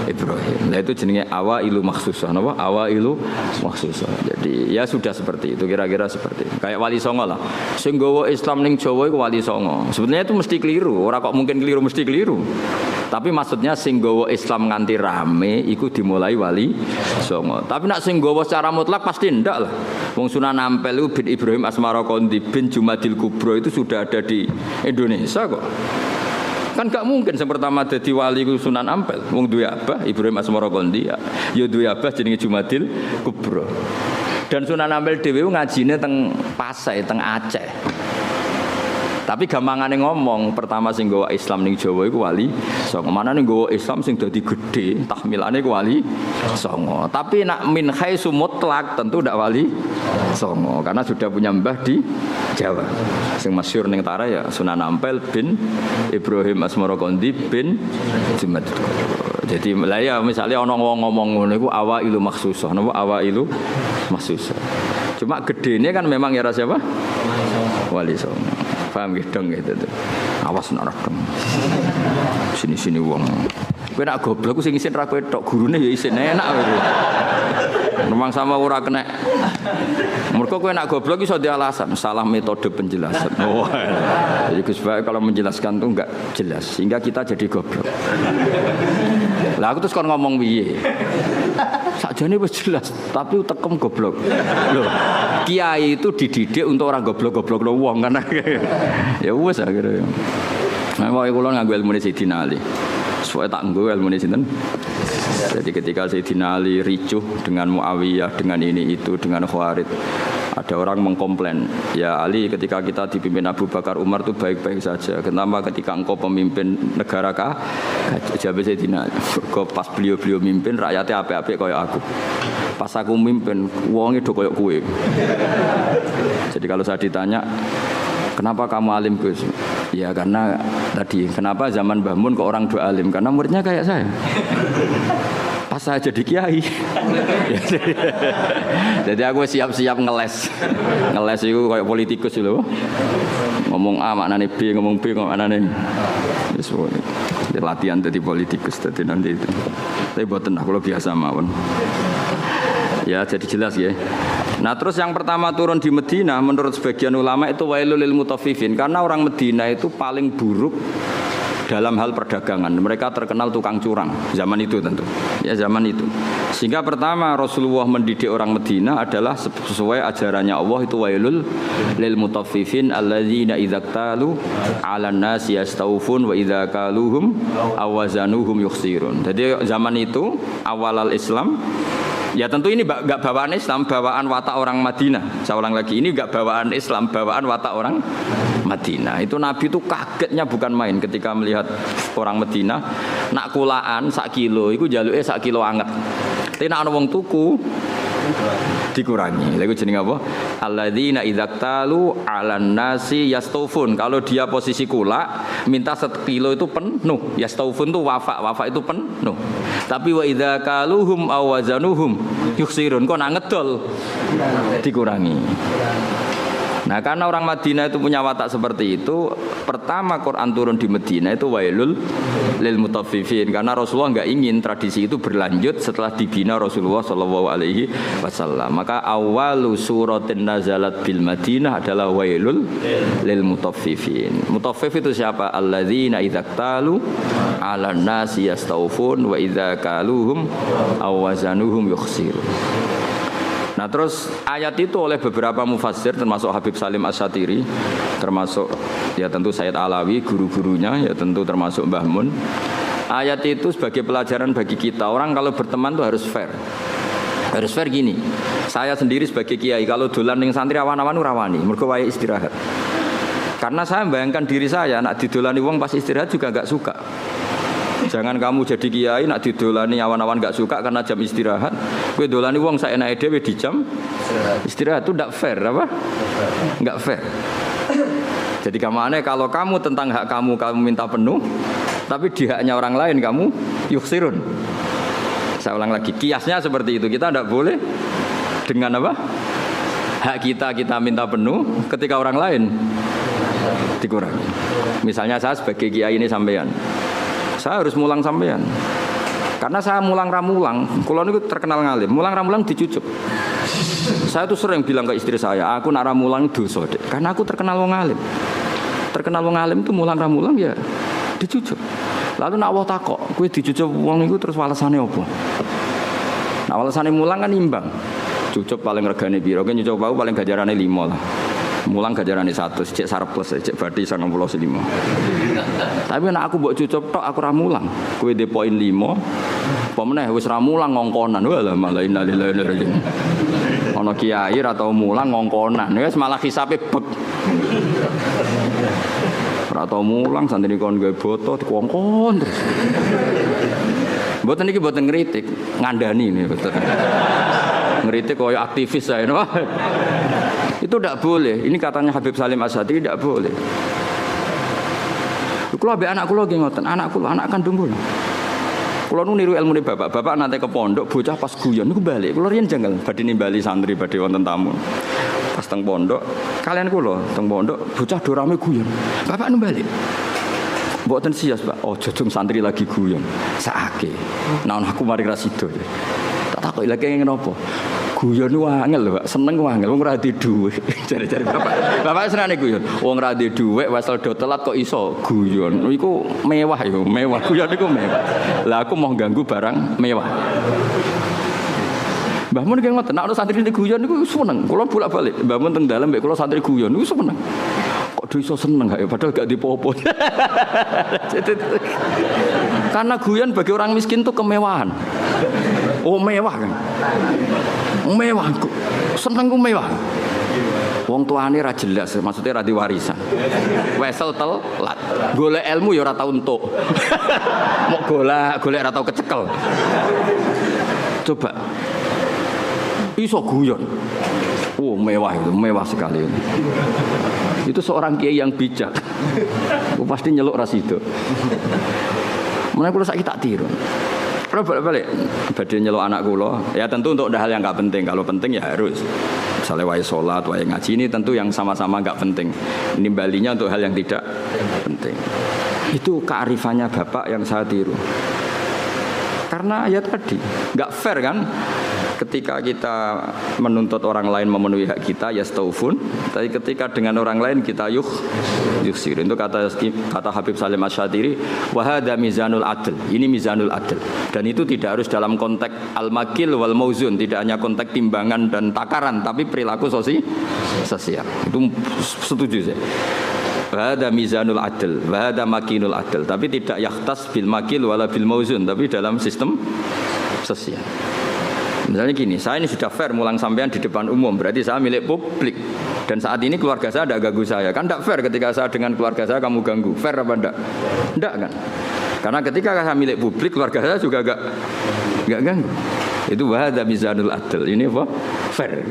Ibrahim. Nah itu jenenge awailu makhsusah. Napa? Awailu makhsusah. Jadi ya sudah seperti itu, kira-kira seperti itu. Kayak Wali Songo lah. Sing nggawa Islam ning Jawa iku Wali Songo. Sebenarnya itu mesti keliru. Ora kok mungkin keliru, mesti keliru. Tapi maksudnya sing nggawa Islam nganti rame iku dimulai Wali Songo. Tapi nak sing nggawa secara mutlak pasti ndak lah. Wong Sunan Ampel itu bin Ibrahim Asmara Kondi bin Jumadil Kubro itu sudah ada di Indonesia kok. Kan gak mungkin yang pertama jadi wali Sunan Ampel. Wong duwe abah Ibrahim Asmara Kondi ya duwe abah jenenge Jumadil Kubro. Dan Sunan Ampel dhewe ngajine teng Pasai, teng Aceh. Tapi gampangane ngomong, pertama sing nggawa Islam ning Jawa iku Wali Songo. Manane nggawa Islam sing dadi gedhe, tahmilane iku Wali Songo. Tapi nak min haitsu mutlak tentu ndak Wali Songo karena sudah punya mbah di Jawa. Sing masyhur ning Tara ya Sunan Ampel bin Ibrahim Asmara Kondi bin Jumadil. Jadi lah ya misalnya ana wong ngomong ngono iku awailu makhsusah. Napa awailu makhsusah. Cuma gedene kan memang ya siapa? Wali Songo. Paham gedeng gitu tuh. Awas nak redeng. Sini-sini wong. Kowe nak goblok ku sing isin ra kowe tok, gurune ya isin enak kowe. Memang sama ora kena. Mergo kowe nak goblok iso di alasan salah metode penjelasan. Oh. Jadi Gus Bae kalau menjelaskan tuh enggak jelas sehingga kita jadi goblok. Lah aku terus kon ngomong piye? Sakjane wis jelas, tapi utekem goblok. Loh, kiai itu dididik untuk orang goblok-goblok lo wong kan. Ya wis akhirnya. Nah, wae kula nganggo ilmune Sayyidina Ali. Soale tak nggo ilmune sinten? Jadi ketika Sayyidina Ali ricuh dengan Muawiyah, dengan ini itu, dengan Khawarij, ada orang mengkomplain, ya Ali ketika kita dipimpin Abu Bakar Umar itu baik-baik saja. Kenapa ketika engkau pemimpin negara kah? Jawab Sayyidina Ali, kok pas beliau mimpin rakyatnya apik-apik kayak aku. Pas aku mimpin, wongnya do kayak kue. Jadi kalau saya ditanya, kenapa kamu alim Gus? Ya karena tadi, kenapa zaman Mbah Mun kok orang do alim? Karena muridnya kayak saya. Pas saya jadi kiai. Jadi aku siap-siap ngeles. Ngeles itu kayak politikus lho. Ngomong A maknane B, ngomong B maknane. Wis latihan jadi politikus tadi nanti itu. Tapi boten aku biasa mawon. Ya jadi jelas ya. Nah terus yang pertama turun di Medina menurut sebagian ulama itu wailul lil mutaffifin karena orang Medina itu paling buruk dalam hal perdagangan. Mereka terkenal tukang curang zaman itu tentu. Ya zaman itu. Sehingga pertama Rasulullah mendidik orang Medina adalah sesuai ajarannya Allah itu wailul lil mutaffifin alladzina idza qtalu 'alan nasi yastawfun wa idza kaluhum awazanuhum yukhsirun. Jadi zaman itu awal Islam. Ya tentu ini enggak bawaan Islam, bawaan watak orang Madinah. Saya ulang lagi, ini enggak bawaan Islam, bawaan watak orang Madinah. Itu Nabi itu kagetnya bukan main ketika melihat orang Madinah nak kulaan sak kilo, itu jaluke sak kilo anget. Tapi nak ana wong tuku dikurangi. Lha iku jenenge apa? Alladzina idza qtalu 'alan nasi yastawfun. Kalau dia posisi kula, minta 1 kilo itu penuh. Yastawfun itu wafa itu penuh. Tapi wa idza kaluhum aw wazanuhum yukhsirun. Kok nak ngedol dikurangi. Nah karena orang Madinah itu punya watak seperti itu, pertama Quran turun di Madinah itu wailul lil mutaffifin karena Rasulullah enggak ingin tradisi itu berlanjut setelah dibina Rasulullah sallallahu alaihi wasallam. Maka awalu suratin nazalat bil Madinah adalah wailul lil mutaffifin. Mutaffif itu siapa? Alladzina idza qtalu 'alan nasi yastawfun wa idza kaluhum aw wazanuhum yukhsirun. Nah terus ayat itu oleh beberapa mufassir termasuk Habib Salim Asy-Syatiri, termasuk ya tentu Sayyid Alawi, guru-gurunya ya tentu termasuk Mbah Mun. Ayat itu sebagai pelajaran bagi kita, orang kalau berteman itu harus fair. Harus fair gini, saya sendiri sebagai kiai kalau dolan ning santri awan-awan rawani, mergo wae istirahat. Karena saya bayangkan diri saya, nak didolani wong pas istirahat juga enggak suka. Jangan kamu jadi kiai nak didolani awan-awan enggak suka karena jam istirahat. Kowe dolani wong saenake dhewe di jam istirahat itu enggak fair apa? Enggak fair. Jadi kemana kalau kamu tentang hak kamu minta penuh, tapi di haknya orang lain kamu yuksirun. Saya ulang lagi, kiasnya seperti itu. Kita tidak boleh dengan apa? Hak kita minta penuh, ketika orang lain dikurangi. Misalnya saya sebagai kiai ini sampean, saya harus mulang sampean. Karena saya mulang ramulang, kalau ini terkenal ngalim, mulang ramulang dicucuk. Saya tuh sering bilang ke istri saya, aku nak ramulang dosa dek, karena aku terkenal wong alim. Terkenal wong alim itu mulang ramulang ya dicucuk. Lalu nak Allah takok, kowe dicucuk wong iku terus walesane apa? Nah walesane mulang kan imbang. Cucuk paling regane piro? Kan nyucuk wau paling gajarane 5 lah. Mulang gajarane 100, cek sarples, cek badhe 95. Tapi nek aku mbok cucup tok aku ra mulang. Kowe de poin 5. Apa meneh wis ra mulang ngongkonan. Walah malah innalillahi wa inna ilaihi raji'un. Ana kiai ra tau mulang ngongkonan. Wis malah hisabe bek. Ora tau mulang santri kon gawe boto dikongkon terus. Mboten iki mboten ngritik, ngandani nih betul. Ngeritik koyo aktivis saya, no? Itu tidak boleh. Ini katanya Habib Salim Asy'ari tidak boleh. Kulo ambek anak kulo nggih ngoten, anak kandung kulo. Kulo nu niru ilmune bapak nanti ke pondok bocah pas guyon niku balik. Kulo riyen janggal badhe nimbali santri badhe wonten tamu. Pas teng pondok, kalian kulo teng pondok bocah do rame guyon. Bapak nu balik. Mboten sias, Pak. Oh, jodong santri lagi guyon. Sakake. Nah, aku mari ra sida. Tak takoki lha kene napa? Guyon ku angel lho, Pak. Seneng ku angel, wong ora di dhuwit. Jare-jare bapak. Bapak senane guyon. Wong ora di dhuwit wesel do telat kok iso guyon. Iku mewah ya, mewah. Guyon iku mewah. Lah aku mau ganggu barang mewah. Mbah mun ki ngoten, nek santri guyon niku seneng. Kula bolak-balik. Mbah mun teng dalem mek kula santri guyon niku seneng. Kok iso seneng gak ya? Padahal gak dipopo. Karena guyon bagi orang miskin itu kemewahan. Oh mewah kan? Mewah, seneng ku mewah. Wong tuane ra jelas, maksudnya ra diwarisan. Wesel telat. Golek ilmu ya ora tau entuk. Mok golek ora tau kecekel. Coba. Iso guyon. Oh mewah itu, mewah sekali ini. Itu seorang kiai yang bijak. Pasti nyeluk rasido. Mulai kalau saya tak tiru. Kalau balik badhe nyeluk anak kula, ya tentu untuk hal yang enggak penting. Kalau penting ya harus. Misalnya wae salat, wae ngaji ini tentu yang sama-sama enggak penting. Nimbalinya untuk hal yang tidak penting. Itu kearifannya bapak yang saya tiru. Karena ya tadi enggak fair kan? Ketika kita menuntut orang lain memenuhi hak kita ya staufun, tapi ketika dengan orang lain kita yuksir. Itu kata Habib Salim Asy'ari, wa hadza mizanul adl. Ini mizanul adl. Dan itu tidak harus dalam konteks al-makil wal mauzun, tidak hanya konteks timbangan dan takaran, tapi perilaku sosial. Itu setuju saya. Wa hadza mizanul adl, wa hadza makinul adl. Tapi tidak yahtas bil makil wala bil mauzun, tapi dalam sistem sosial. Misalnya gini, saya ini sudah fair mulang sampean di depan umum, berarti saya milik publik. Dan saat ini keluarga saya tidak ganggu saya. Kan tidak fair ketika saya dengan keluarga saya kamu ganggu. Fair apa enggak? Enggak kan? Karena ketika saya milik publik, keluarga saya juga enggak ganggu. Itu wahada mizanul adl. Ini apa? Fair.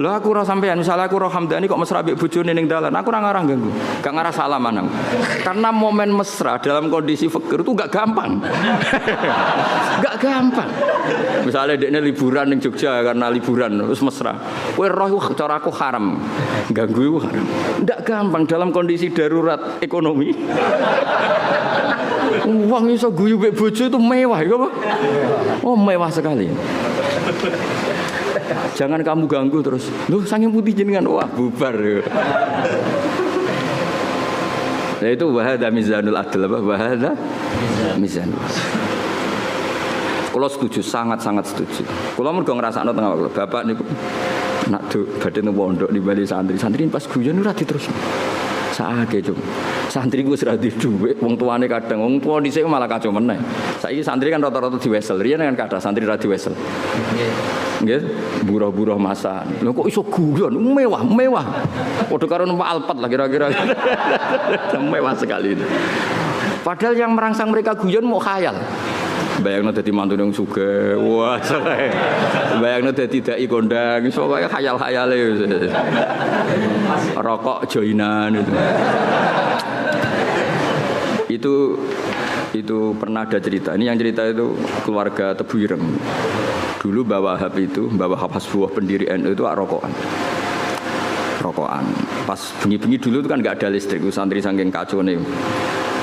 Lho aku ora sampean, misalnya aku roh Hamdani kok mesra mbek bojone ning dalan, aku ora ngarah ganggu. Gak ngarah salaman aku. Karena momen mesra dalam kondisi fakir itu gak gampang. Gak gampang. Misalnya dekne liburan ning Jogja karena liburan terus mesra. Kowe roh cara aku haram. Ganggu iku haram. Ndak gampang dalam kondisi darurat ekonomi. Uang iso guyu mbek bojo itu mewah ya apa? Oh mewah sekali. Jangan kamu ganggu terus. Loh, saking putih jenengan wah bubar. Nah itu wahada mizanul adl apa? Wahada mizanul. Kalau setuju, sangat-sangat setuju. Kalau mergo ngrasakno tengah waktu bapak niku nak badhe nang pondok nimbali santri pas guyon ora diterusno. Saake cum. Santri ku wis ra duwe dhuwit, wong tuane kadang wong tuwa dhisik malah kacau meneh. Saiki santri kan rata-rata diwesel, riyen kan kathah santri ra diwesel. Nggih, buruh-buruh masa. Lho kok iso guyon mewah. Padha karo numpak Alphard lah kira-kira. Mewah sekali itu. Padahal yang merangsang mereka guyon mau khayal. Bayangno dadi mantu nang sugih. Wah, bayangno dadi dai kondang, iso kaya khayal-khayale. Rokok joinan itu pernah ada cerita. Ini yang cerita itu keluarga Tebu Ireng. Dulu Mbah Wahab Hasbuah pendiri NU itu rokokan. Pas bengi-bengi dulu itu kan nggak ada listrik, santri saking kacone.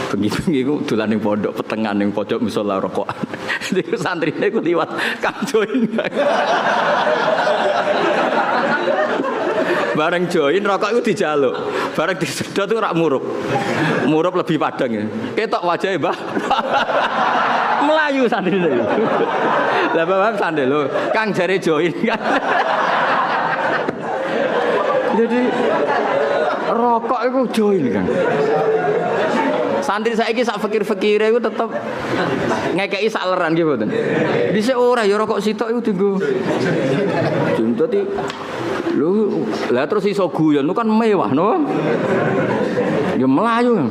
Bengi-bengi itu dolan ning pondok petengan ning pojok musala rokokan. Itu santrine ku liwat Kang join. Bareng join rokok itu dijaluk. Bareng disedot itu rak murup. Murup lebih padang ya. Ketok wajahnya Mbah. Melayu santri itu. Lah Bapak santri lho, Kang jare join kan. Jadi rokok itu join kan. Santri saiki sak fikir-fikire iku tetep ngekeki sak leran nggih mboten. Dhisik ora ya rokok sitok iku dienggo. Dadi lho, lah terus iso guyon kan mewah no. Ya melayu.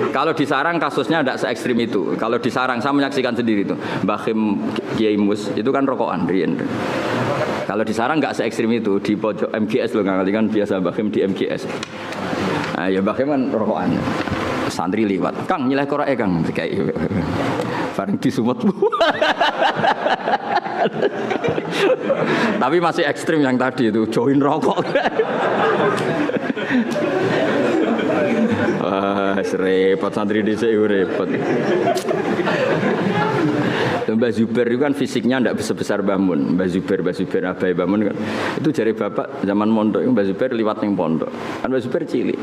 Kalau di Sarang kasusnya tidak se-ekstrim itu. Kalau di Sarang saya menyaksikan sendiri itu. Mbah Khim Kiai Mus itu kan rokokan riyen. Kalau di Sarang enggak se-ekstrim itu, di pojok MGS loh nggak kan biasa Mbah Khim di MGS. Nah, ya Mbah Khim kan rokokan. Santri liwat. Kang nyileh korake Kang kayak bareng disumut. Tapi masih ekstrim yang tadi itu join rokok. Wah, repot santri dhisik repot. Mbah Zubair itu kan fisiknya tidak sebesar Mbah Mun. Mbah Zubair Abai Mbah Mun kan. Itu jari bapak zaman mondok Mbah Zubair liwat ning pondok. Kan Mbah Zubair cilik.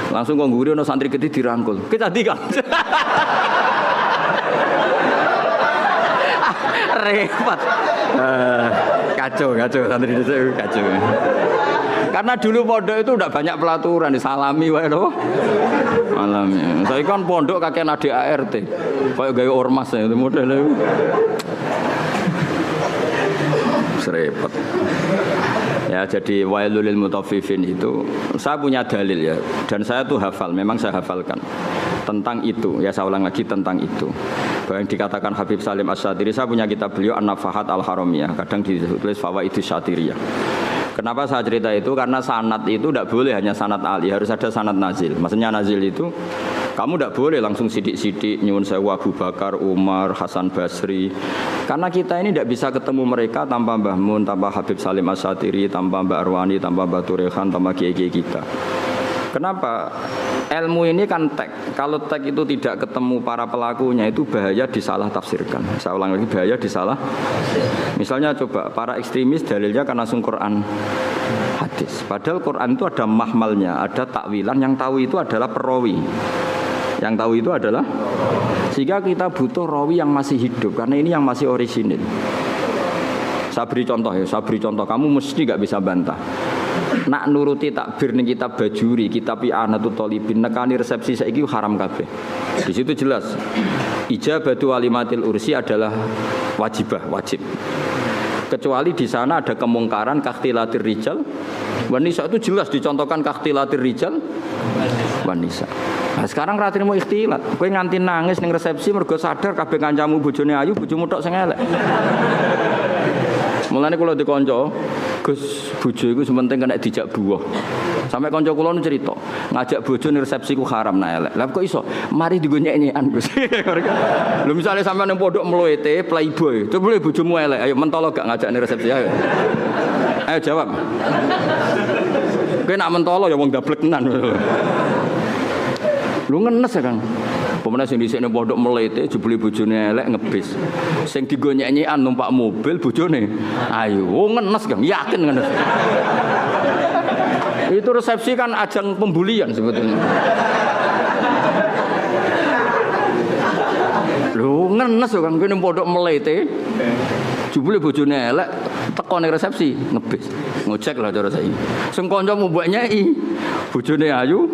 Langsung kok ngguri ono santri gede dirangkul. Kita di Kang. Repot. Kacau santri dhisik kacau. Karena dulu pondok itu udah banyak pelaturan disalami wae lho. Alami. Saya kan pondok kakek adik ART. Kayak gawe ormas itu modelnya. Serepet. Ya jadi wailul lil mutaffifin itu saya punya dalil ya dan saya tuh hafal, memang saya hafalkan tentang itu. Ya saya ulang lagi tentang itu. Bahwa yang dikatakan Habib Salim Asy-Syatiri, saya punya kitab beliau An-Nafahat Al-Haramiyah, kadang ditulis Fawaidus Syatiriyah. Kenapa saya cerita itu? Karena sanad itu tidak boleh hanya sanad ali, harus ada sanad nazil. Maksudnya nazil itu kamu tidak boleh langsung sidik-sidik nyuwun sewu Abu Bakar, Umar, Hasan Basri. Karena kita ini tidak bisa ketemu mereka tanpa Mbah Mun, tanpa Habib Salim Asy-Syatiri, tanpa Mbak Arwani, tanpa Mbah Turehan, tanpa kiai-kiai kita. Kenapa? Ilmu ini kan tek. Kalau tek itu tidak ketemu para pelakunya itu bahaya disalah tafsirkan. Saya ulang lagi, bahaya disalah. Misalnya coba para ekstremis dalilnya karena langsung Quran hadis. Padahal Quran itu ada mahmalnya, ada takwilan. Yang tahu itu adalah perawi. Yang tahu itu adalah sehingga kita butuh rawi yang masih hidup karena ini yang masih orisinil. Saya beri contoh ya, kamu mesti nggak bisa bantah. Nak nuruti takbir ning kitab Bajuri, kitab I'anatul Thalibin, nekani resepsi saiki haram kabeh. Di situ jelas ijabatu walimatil ursi adalah wajib. Kecuali di sana ada kemungkaran kakhtilatir rijal wanisa, itu jelas dicontohkan kakhtilatir rijal wanisa. Nah, sekarang ratrimu ikhtilat, kowe nganti nangis ning resepsi mergo sadar kabeh kancamu bojone ayu, bojomu tok sing elek. Mulane kula dikonco, Gus, bojo iku sementing kena dijak buah. Sampai kanca kula nu cerita, ngajak bojo ning resepsi ku haram nek elek. Lah kok iso? Mari digo nyek-nyekan, Gus. Lho misale sampean ning pondok mluwete playboy, coba bojomu elek, ayo mentolo gak ngajak ning resepsi ayo. Ayo jawab. Kowe nak mentolo ya wong dablek tenan. Lu ngenes ya Kang. Pemenang sing dhisik ning pondok melete jebule bojone elek ngebis. Sing digo nyek-nyekan numpak mobil bojone. Ayo, ngenes Kang, yakin ngenes. Itu resepsi kan ajang pembulian sebetulnya. Lu ngenes Kang, kowe ning pondok melete. Jebule bojone elek teko ning resepsi ngebis. Ngocek lah cara saiki. Sing kanca mbok nyeki bojone ayu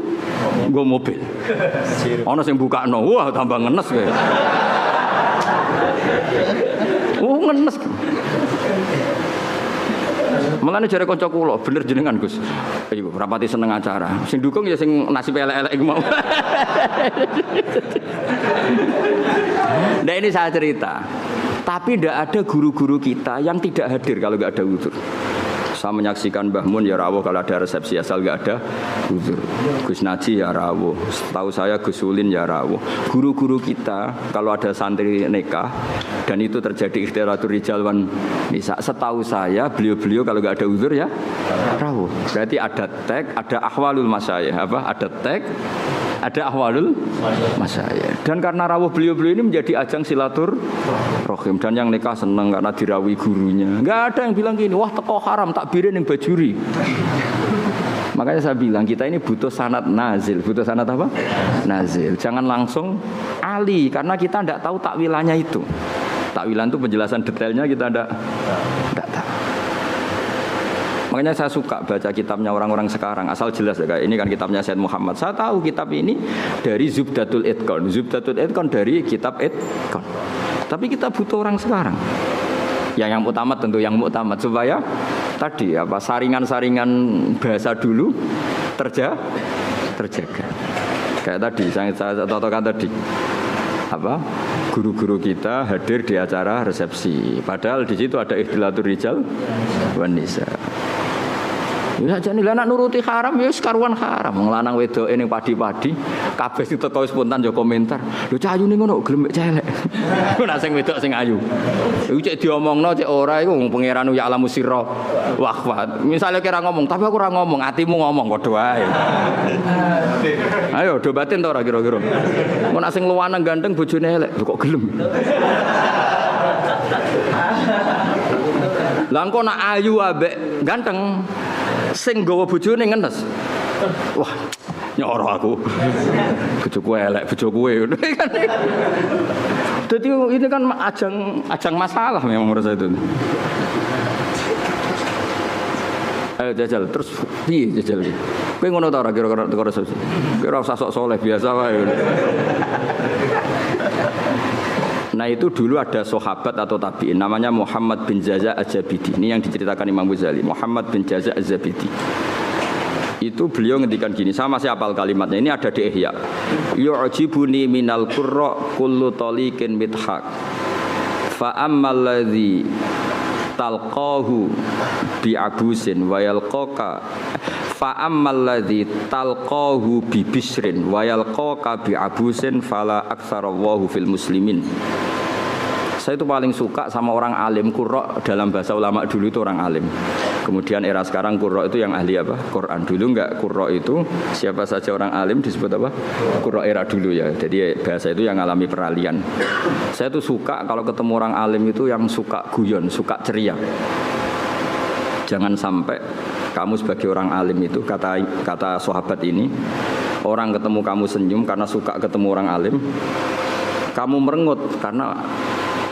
nggo mobil. Ana sing bukakno, wah tambah ngenes kowe. Ngenes. Mulane jare kanca kula, bener jenengan Gus. Ayo rapati seneng acara. Sing dukung ya sing nasib elek-elek iku mau. Nah ini saya cerita. Tapi tidak ada guru-guru kita yang tidak hadir kalau nggak ada uzur. Saya menyaksikan Mbah Mun ya rawuh kalau ada resepsi asal nggak ada uzur. Gus Naji ya rawuh. Setahu saya Gus Ulin ya rawuh. Guru-guru kita kalau ada santri nikah dan itu terjadi ikhtiratul rijal wan nisa. Setahu saya beliau-beliau kalau nggak ada uzur ya rawuh. Berarti ada tag, ada ahwalul masyayikh apa? Ada tag, ada ahwalul masyayikh. Dan karena rawuh beliau-beliau ini menjadi ajang silaturahim dan yang nikah senang karena dirawi gurunya. Nggak ada yang bilang gini, wah teko haram takbirin yang bajuri. Makanya saya bilang kita ini butuh sanad nazil. Butuh sanad apa? Nazil. Jangan langsung ali karena kita tidak tahu takwilannya itu. Takwilan itu penjelasan detailnya kita tidak tahu. Makanya saya suka baca kitabnya orang-orang sekarang asal jelas ya kayak ini kan kitabnya Said Muhammad. Saya tahu kitab ini dari Zubdatul Itqan. Zubdatul Itqan dari kitab Itqan. Tapi kita butuh orang sekarang. Yang muktamad tentu yang muktamad supaya tadi apa saringan-saringan bahasa dulu terjaga. Kayak tadi saya contohkan tadi apa guru-guru kita hadir di acara resepsi. Padahal di situ ada ikhtilatur rijal wan nisa. Ya jane anak nuruti haram ya karuan haram. Wong lanang wedoke ning padi-padi kabeh sing teko spontan yo komentar. Lho cah ayune ngono gelem mek celek. Nek sing wedok sing ayu. Iku cek diomongno cek ora iku wong pangeran ya alamu sirra. Wah, misale kira ngomong tapi aku ora ngomong, atimu ngomong padha wae. Ayo do batin to ora kira-kira. Mun nek sing luwanang ganteng bojone elek kok gelem. Lah engko nak ayu ambek ganteng sing nggawa bojone ngenes. Wah, nyoro aku. Bojoku elek, bojoku ngono kan. Jadi ini kan ajang masalah memang menurut saya itu. Ayo jajal terus piye jajal iki. Kowe ngono ta ora kira-kira teko resepsi. Kowe ora usah sok saleh biasa wae. Nah itu dulu ada sahabat atau tabi'in namanya Muhammad bin Jaza Az-Zabidi. Ini yang diceritakan Imam Ghazali, Muhammad bin Jaza Az-Zabidi. Itu beliau ngendikan gini, sama masih hafal kalimatnya. Ini ada di Ihya. Yu'jibuni minal qurra kullu taliqin mithaq. Fa ammal ladzi talqahu bi abusin wa yalqaka fa ammal ladzi talqahu bi bisrin wa yalqaka bi abusin fala aktsarallahu fil muslimin. Saya itu paling suka sama orang alim. Qurra dalam bahasa ulama dulu itu orang alim. Kemudian era sekarang qurra itu yang ahli apa? Quran. Dulu enggak, qurra itu siapa saja orang alim disebut apa? Qurra era dulu ya. Jadi bahasa itu yang alami peralihan. Saya tuh suka kalau ketemu orang alim itu yang suka guyon, suka ceria. Jangan sampai kamu sebagai orang alim itu kata sahabat ini, orang ketemu kamu senyum karena suka ketemu orang alim, kamu merengut karena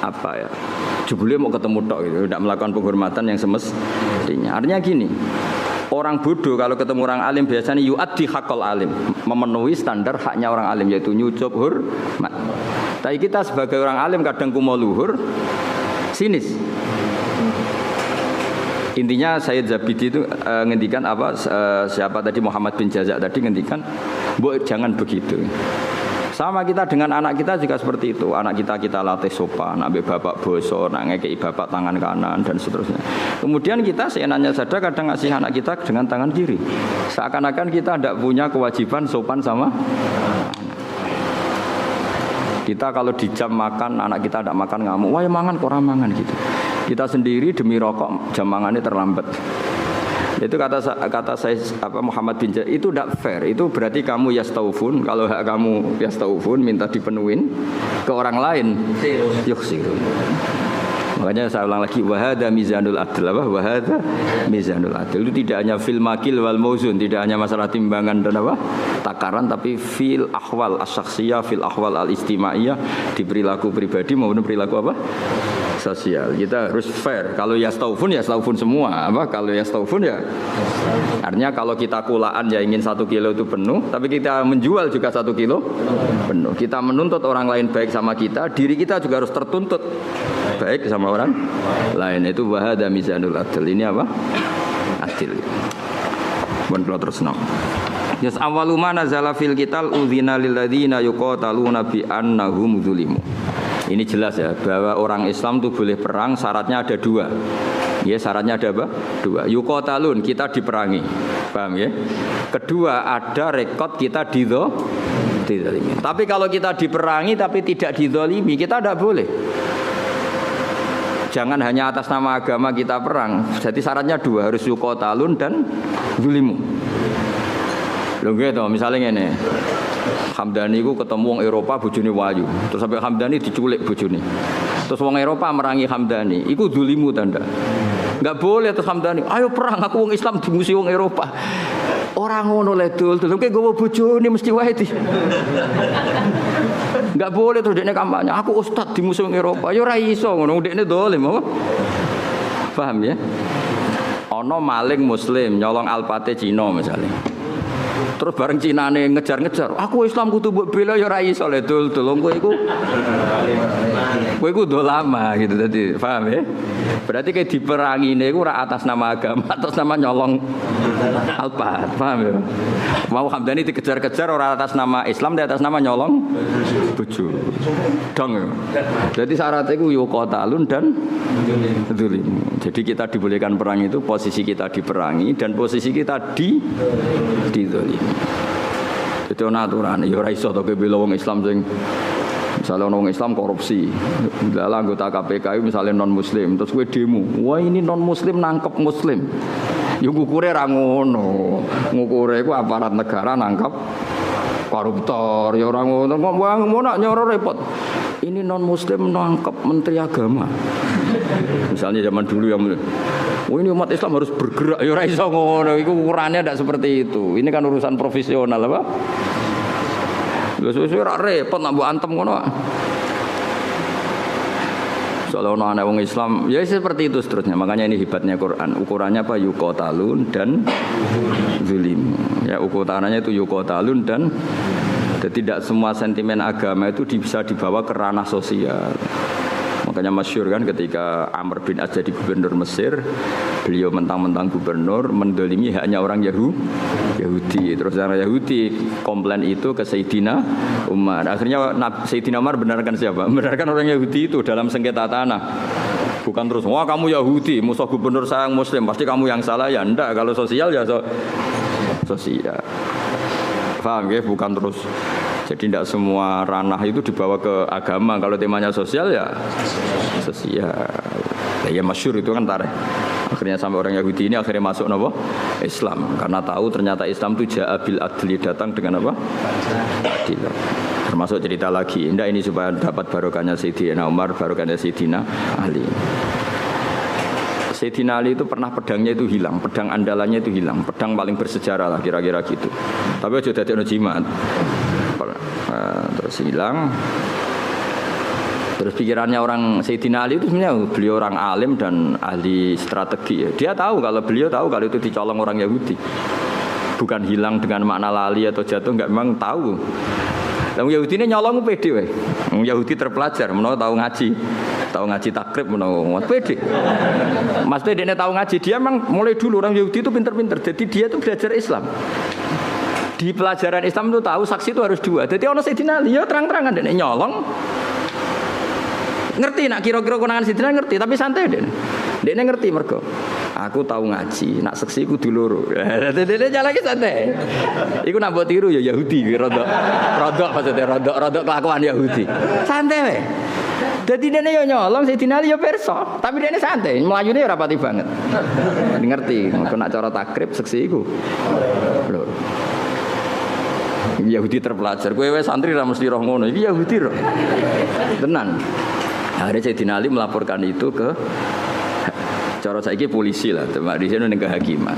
apa ya? Jebule mau ketemu tok gitu, tidak melakukan penghormatan yang semestinya. Artinya gini, orang bodoh kalau ketemu orang alim biasanya yu'addi haqqal alim, memenuhi standar haknya orang alim yaitu nyucup hormat. Tapi kita sebagai orang alim kadang kumo luhur, sinis. Intinya Sayyid Zabidi itu ngendikan apa siapa tadi Muhammad bin Jaza tadi ngendikan, "Mbok jangan begitu." Sama kita dengan anak kita juga seperti itu. Anak kita latih sopan, ambil bapak bosor, nak ngekei bapak tangan kanan dan seterusnya. Kemudian kita seenaknya saja kadang ngasih anak kita dengan tangan kiri. Seakan-akan kita tidak punya kewajiban sopan sama anak. Kita kalau di jam makan, anak kita tidak makan ngamuk. Wah ya mangan kok orang mangan gitu. Kita sendiri demi rokok jam mangannya terlambat. Itu kata saya apa Muhammad bin Jaza itu tidak fair. Itu berarti kamu yastaufun. Kalau hak kamu yastaufun minta dipenuhin ke orang lain. Yuksiru. Makanya saya ulang lagi wahada mizanul adl apa wahada mizanul adl itu tidak hanya fil makil wal mauzun, tidak hanya masalah timbangan dan apa takaran, tapi fil ahwal as-syakhsiyah, fil ahwal al-istimaiyah, di perilaku pribadi maupun perilaku apa sosial. Kita harus fair. Kalau yastaufun semua. Apa? Kalau yastaufun ya. Artinya kalau kita kulaan ya ingin 1 kilo itu penuh, tapi kita menjual juga 1 kilo penuh. Kita menuntut orang lain baik sama kita, diri kita juga harus tertuntut baik sama orang lain. Itu wahada mizanul adil. Ini apa? Adil. Mun kula terus nom. Yas awwalu ma nazala fil qital udzina lil ladzina yuqataluna bi annahum zulimu. Ini jelas ya bahwa orang Islam itu boleh perang, syaratnya ada 2. Ya, syaratnya ada apa? 2. Yuqatalun, kita diperangi. Paham ya? Kedua, ada rekod kita dizalimi. Tapi kalau kita diperangi tapi tidak dizalimi, kita tidak boleh. Jangan hanya atas nama agama kita perang. Jadi syaratnya 2, harus yuqatalun dan zulimu. Lho gitu, misalnya ngene. Hamdani ku ketemu wong Eropa bojone wayu. Terus sampai Hamdani diculik bojone. Terus wong Eropa merangi Hamdani. Iku zulimu tanda. Enggak boleh terus Hamdani, ayo perang aku wong Islam dimusuhi wong Eropa. Ora ngono le dul, kowe gowo bojone mesti wae di. Enggak boleh terus dekne kampanye, aku ustaz dimusuhi wong Eropa. Ya ora iso ngono, dekne dolim apa? Paham ya? Ana maling muslim nyolong alpate Cina misalnya. Terus bareng Cinane ngejar-ngejar, aku Islam kudu mbok bela ya ora iso le dul kowe iku dolama gitu tadi, paham ya? Berarti kayak diperangine iku ora atas nama agama, atas nama nyolong alpat, paham ya? Mau Hamdani dikejar-kejar ora atas nama Islam, tapi atas nama nyolong bojo. Dong ya. Jadi syaratnya iku yuqatalun dan zulim. Jadi kita dibolehkan perang itu posisi kita diperangi dan posisi kita dizalimi. Itu aturan. Ya ora iso to bela wong Islam sing misalnya orang Islam korupsi, misalnya anggota KPK misalnya non Muslim, terus gue demo, wah ini non Muslim nangkep Muslim, yuk ngukure rangono, ngukure gue aparat negara nangkep koruptor, ya orang ngono, mau nak nyoro repot, ini non Muslim nangkep Menteri Agama, misalnya zaman dulu yang oh ini umat Islam harus bergerak, ya ora iso ngono, itu ukurannya tidak seperti itu, ini kan urusan profesional apa? Sesuai ora repot nak mbok antem ngono. Soalnya ono anak wong Islam, ya seperti itu seterusnya. Makanya ini hebatnya Quran. Ukurannya apa? Yuqatalun dan zulim. Ya ukurannya itu yuqatalun dan tidak semua sentimen agama itu bisa dibawa ke ranah sosial. Makanya masyhur kan ketika Amr bin As jadi gubernur Mesir, beliau mentang-mentang gubernur mendolimi haknya orang Yahudi. Terus orang Yahudi komplain itu ke Sayyidina Umar. Akhirnya Sayyidina Umar benarkan siapa? Benarkan orang Yahudi itu dalam sengketa tanah. Bukan terus, wah kamu Yahudi, musuh gubernur saya yang Muslim, pasti kamu yang salah ya. Enggak, kalau sosial ya sosial. Paham ya? Bukan terus. Jadi tidak semua ranah itu dibawa ke agama. Kalau temanya sosial ya sosial. Ya masyhur itu kan tarik. Akhirnya sampai orang Yahudi ini akhirnya masuk apa? Islam. Karena tahu ternyata Islam itu ja'abil adli, datang dengan apa? Adil. Termasuk cerita lagi. Indah ini supaya dapat barokahnya Sayyidina Umar, barokahnya Sayyidina Ali. Sayyidina Ali itu pernah pedangnya itu hilang, pedang andalannya itu hilang, pedang paling bersejarah lah kira-kira gitu. Tapi aja dadi ono jimat. Terus hilang. Terus pikirannya orang Sayyidina Ali itu sebenarnya beliau orang alim dan ahli strategi ya. Dia tahu kalau beliau tahu kalau itu dicolong orang Yahudi. Bukan hilang dengan makna lali atau jatuh, enggak, memang tahu. Lah Yahudi ini nyolong pede wae. Yahudi terpelajar, menawa tahu ngaji takrib menawa pede. Mas pede ini tahu ngaji, dia memang mulai dulu orang Yahudi itu pinter-pinter. Jadi dia itu belajar Islam. Di pelajaran Islam itu tahu saksi itu harus 2. Jadi ono Sayyidina Ali ya terang-terangan dene nyolong. Ngerti nak kira-kira konangan Sayyidina ngerti, tapi santai dene. Dene ngerti mergo aku tahu ngaji, nak saksi kudu loro. Dene jalan iki santai. Iku nak mbok tiru ya Yahudi, rodok maksudnya rodok kelakuan Yahudi. Santai wae. Dadi dene yo nyolong Sayyidina Ali yo perso, tapi dene santai, melayune ora pati banget. Ngerti, engko nak cara takrib saksi iku. Lho. Yahudi terpelajar, kowe wis santri ra mesti roh ngono. Iki Yahudi roh. Tenan. Akhirnya Sayyidina Ali melaporkan itu ke cara saiki polisi lah, teman di sini ning kehakiman.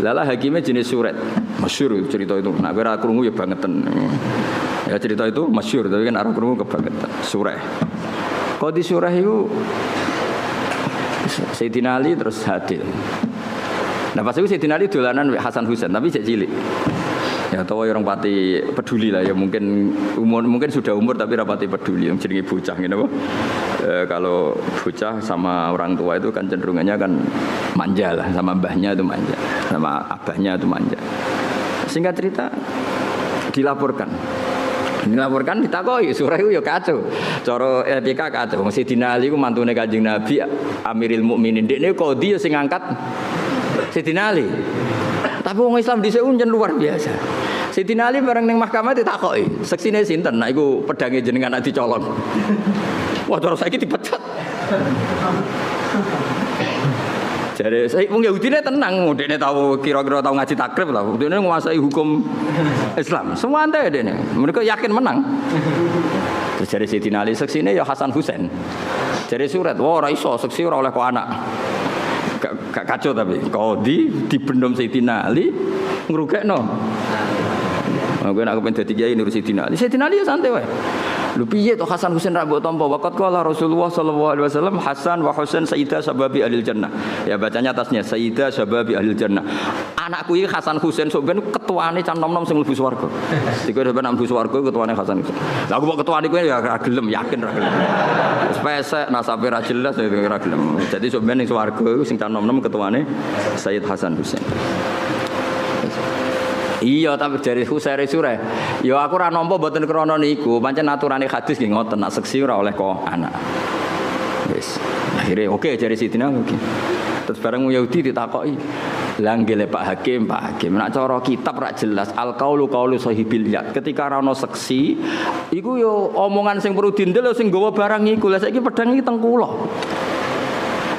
Lala hakimnya jenis suret. Masyhur cerita itu. Nak ora krungu ya bangetan. Ya cerita itu masyhur, tapi kan ora krungu kebangetan. Sureh. Qadhi Syurah itu Sayyidina Ali terus hadir. Nah pas itu Sayyidina Ali dolanan Hasan Husain tapi cek cilik. Ya tahu orang pati peduli lah ya mungkin sudah umur tapi rapati peduli yang jenenge bocah gitu. Kalau bocah sama orang tua itu kan cenderungannya kan manja lah, sama mbahnya itu manja, sama abahnya itu manja. Singkat cerita dilaporkan ditakoi surah itu ya kacau. Cara etika kacau. Sayyidina Ali ku mantune Kanjeng Nabi Amirul Mukminin. Dekne qadhi ya sing ngangkat Sayyidina Ali. Tapi wong Islam dhisik unjen luar biasa. Sayyidina Ali bareng ning mahkamah ditakoki, seksine sinten? Nah iku pedange jenengan nek dicolong. Wah, terus saiki dipecat. Jadi saya wong Yahudine tenang, dekne tahu kira-kira tahu ngaji takrib lah. Dekne nguasai hukum Islam. Semua ante dekne. Mereka yakin menang. Terus dari Sayyidina Ali seksine ya Hasan Husain. Jadi surat, wah ora iso seksi ora oleh kok anak. Gak kacau tapi qadhi dibendom Sayyidina Ali ngrugekno. Aku nak kepen dadi kiai nurut Sayyidina Ali. Sayyidina Ali ya santai wae. Lho piye to Hasan Husain ra mbok tampa waqat qala Rasulullah sallallahu alaihi wasallam Hasan wa Husain sayyidah sababi ahli jannah. Ya bacanya atasnya sayyidah sababi ahli jannah. Anakku iki Hasan Husain sok ben ketuane can nom-nom sing mlebu swarga. Dikowe ben mlebu swarga ketuane Hasan Husain. Lah aku kok ketuane kowe ya ra gelem, yakin ra gelem. Wis pesek nasabe ra jelas ya ra gelem. Jadi sok ben ning swarga iku sing can nom-nom ketuane Sayyid Hasan Husain. Iya tapi dari Husairi Surah. Ya aku ora nampa mboten krana niku, pancen aturane hadis nggih ngoten, nak seksi ora oleh kok anak. Wis. Akhire oke jare Sidina oke. Terus bareng Yahudi ditakoki, "Lah nggih Pak Hakim, nek cara kitab ra jelas al-qaulu qaulu sahibil yad." Ketika ora ana seksi, iku yo omongan sing perlu dindel sing nggawa barang iku. Lah saiki pedang iki teng kula.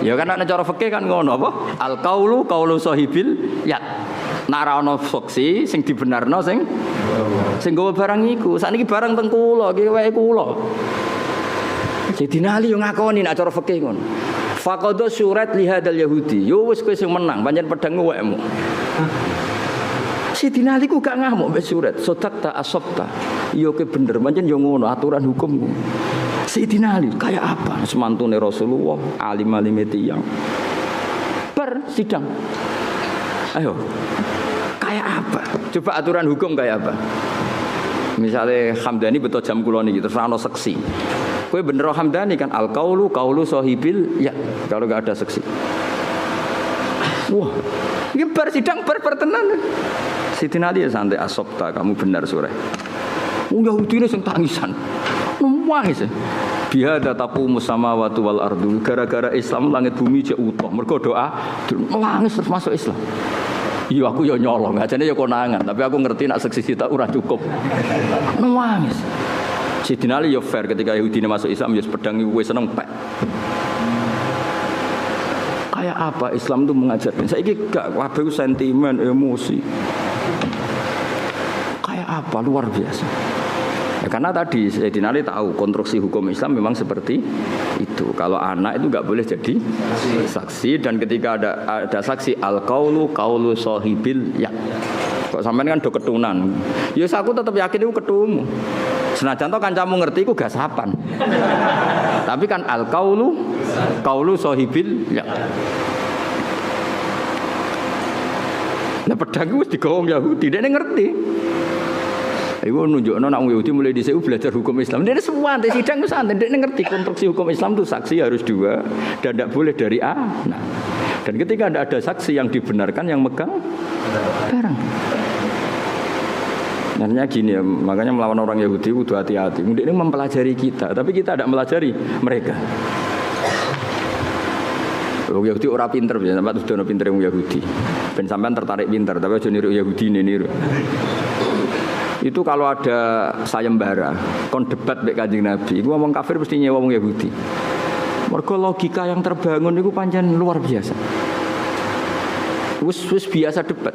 Ya kan nek cara fikih kan ngono apa? Al-qaulu qaulu sahibil yad. Nek ora ana saksi sing dibenarno sing nggawa barang iku. Sakniki barang teng kula, iki wae kula. Sayyidina Ali yo ngakoni nek cara fikih ngono. Faqadha surat li hadzal yahudi. Yo wis kowe sing menang, pancen pedangmu wekmu. Sayyidina Ali ku gak ngamuk mbek surat. Sodakta asabta. Yo ke bener, pancen yo ngono aturan hukum. Sayyidina Ali kayak apa? Semantune Rasulullah, alim-alime tiyang. Sidang. Ayo. Kayak apa? Coba aturan hukum kayak apa? Misalnya Hamdani betul jam kula niki terus ana seksi. Kowe bener Hamdani kan al-qaulu qaulu sahibil ya kalau enggak ada seksi. Wah, ini sidang tenan. Sayyidina Ali santai asabta kamu benar sore. Yahudi ini sing tangisan. Nangis. Bihadza taqumu samawati wal ardu. Gara-gara Islam langit bumi cek utuh. Mergo doa nangis terus masuk Islam. Iya aku ya nyolong, ajane ya konangan, tapi aku ngerti nak seksi tak ora cukup. Nangis. Sayyidina Ali ya fair ketika Yahudi masuk Islam ya pedang iku wis seneng pek. Kayak apa Islam itu mengajarkan? Saiki gak kabeh sentimen, emosi. Kayak apa luar biasa. Ya, karena tadi Sayyidina Ali tahu konstruksi hukum Islam memang seperti itu. Kalau anak itu nggak boleh jadi saksi dan ketika ada saksi al-qaulu qaulu sahibil ya. Kok sampean kan do ketunan. Ya aku tetap yakin itu ketumu. Senajan to kancamu ngerti iku gasapan. Tapi kan al-qaulu qaulu sahibil ya. Lah pedang wis digawong Yahudi, dene ngerti. Iku nunjukno nek Yahudi mulai dhisik belajar hukum Islam. Dia semua di sidang itu santai. Dia ngerti konstruksi hukum Islam itu saksi harus 2 dan tidak boleh dari A. Nah, dan ketika tidak ada saksi yang dibenarkan yang megang barang. Nantinya gini ya, makanya melawan orang Yahudi itu hati-hati. Mungkin ini mempelajari kita, tapi kita tidak melajari mereka. Wong Yahudi ora pinter ya, sampeyan sudah pinter wong Yahudi. Ben sampean tertarik pinter, tapi aja niru Yahudi niru. Itu kalau ada sayembara, kon debat mek Kanjeng Nabi, iku ngomong kafir mesti nyewa wong Yahudi. Mergo logika yang terbangun iku pancen luar biasa. Wis biasa debat.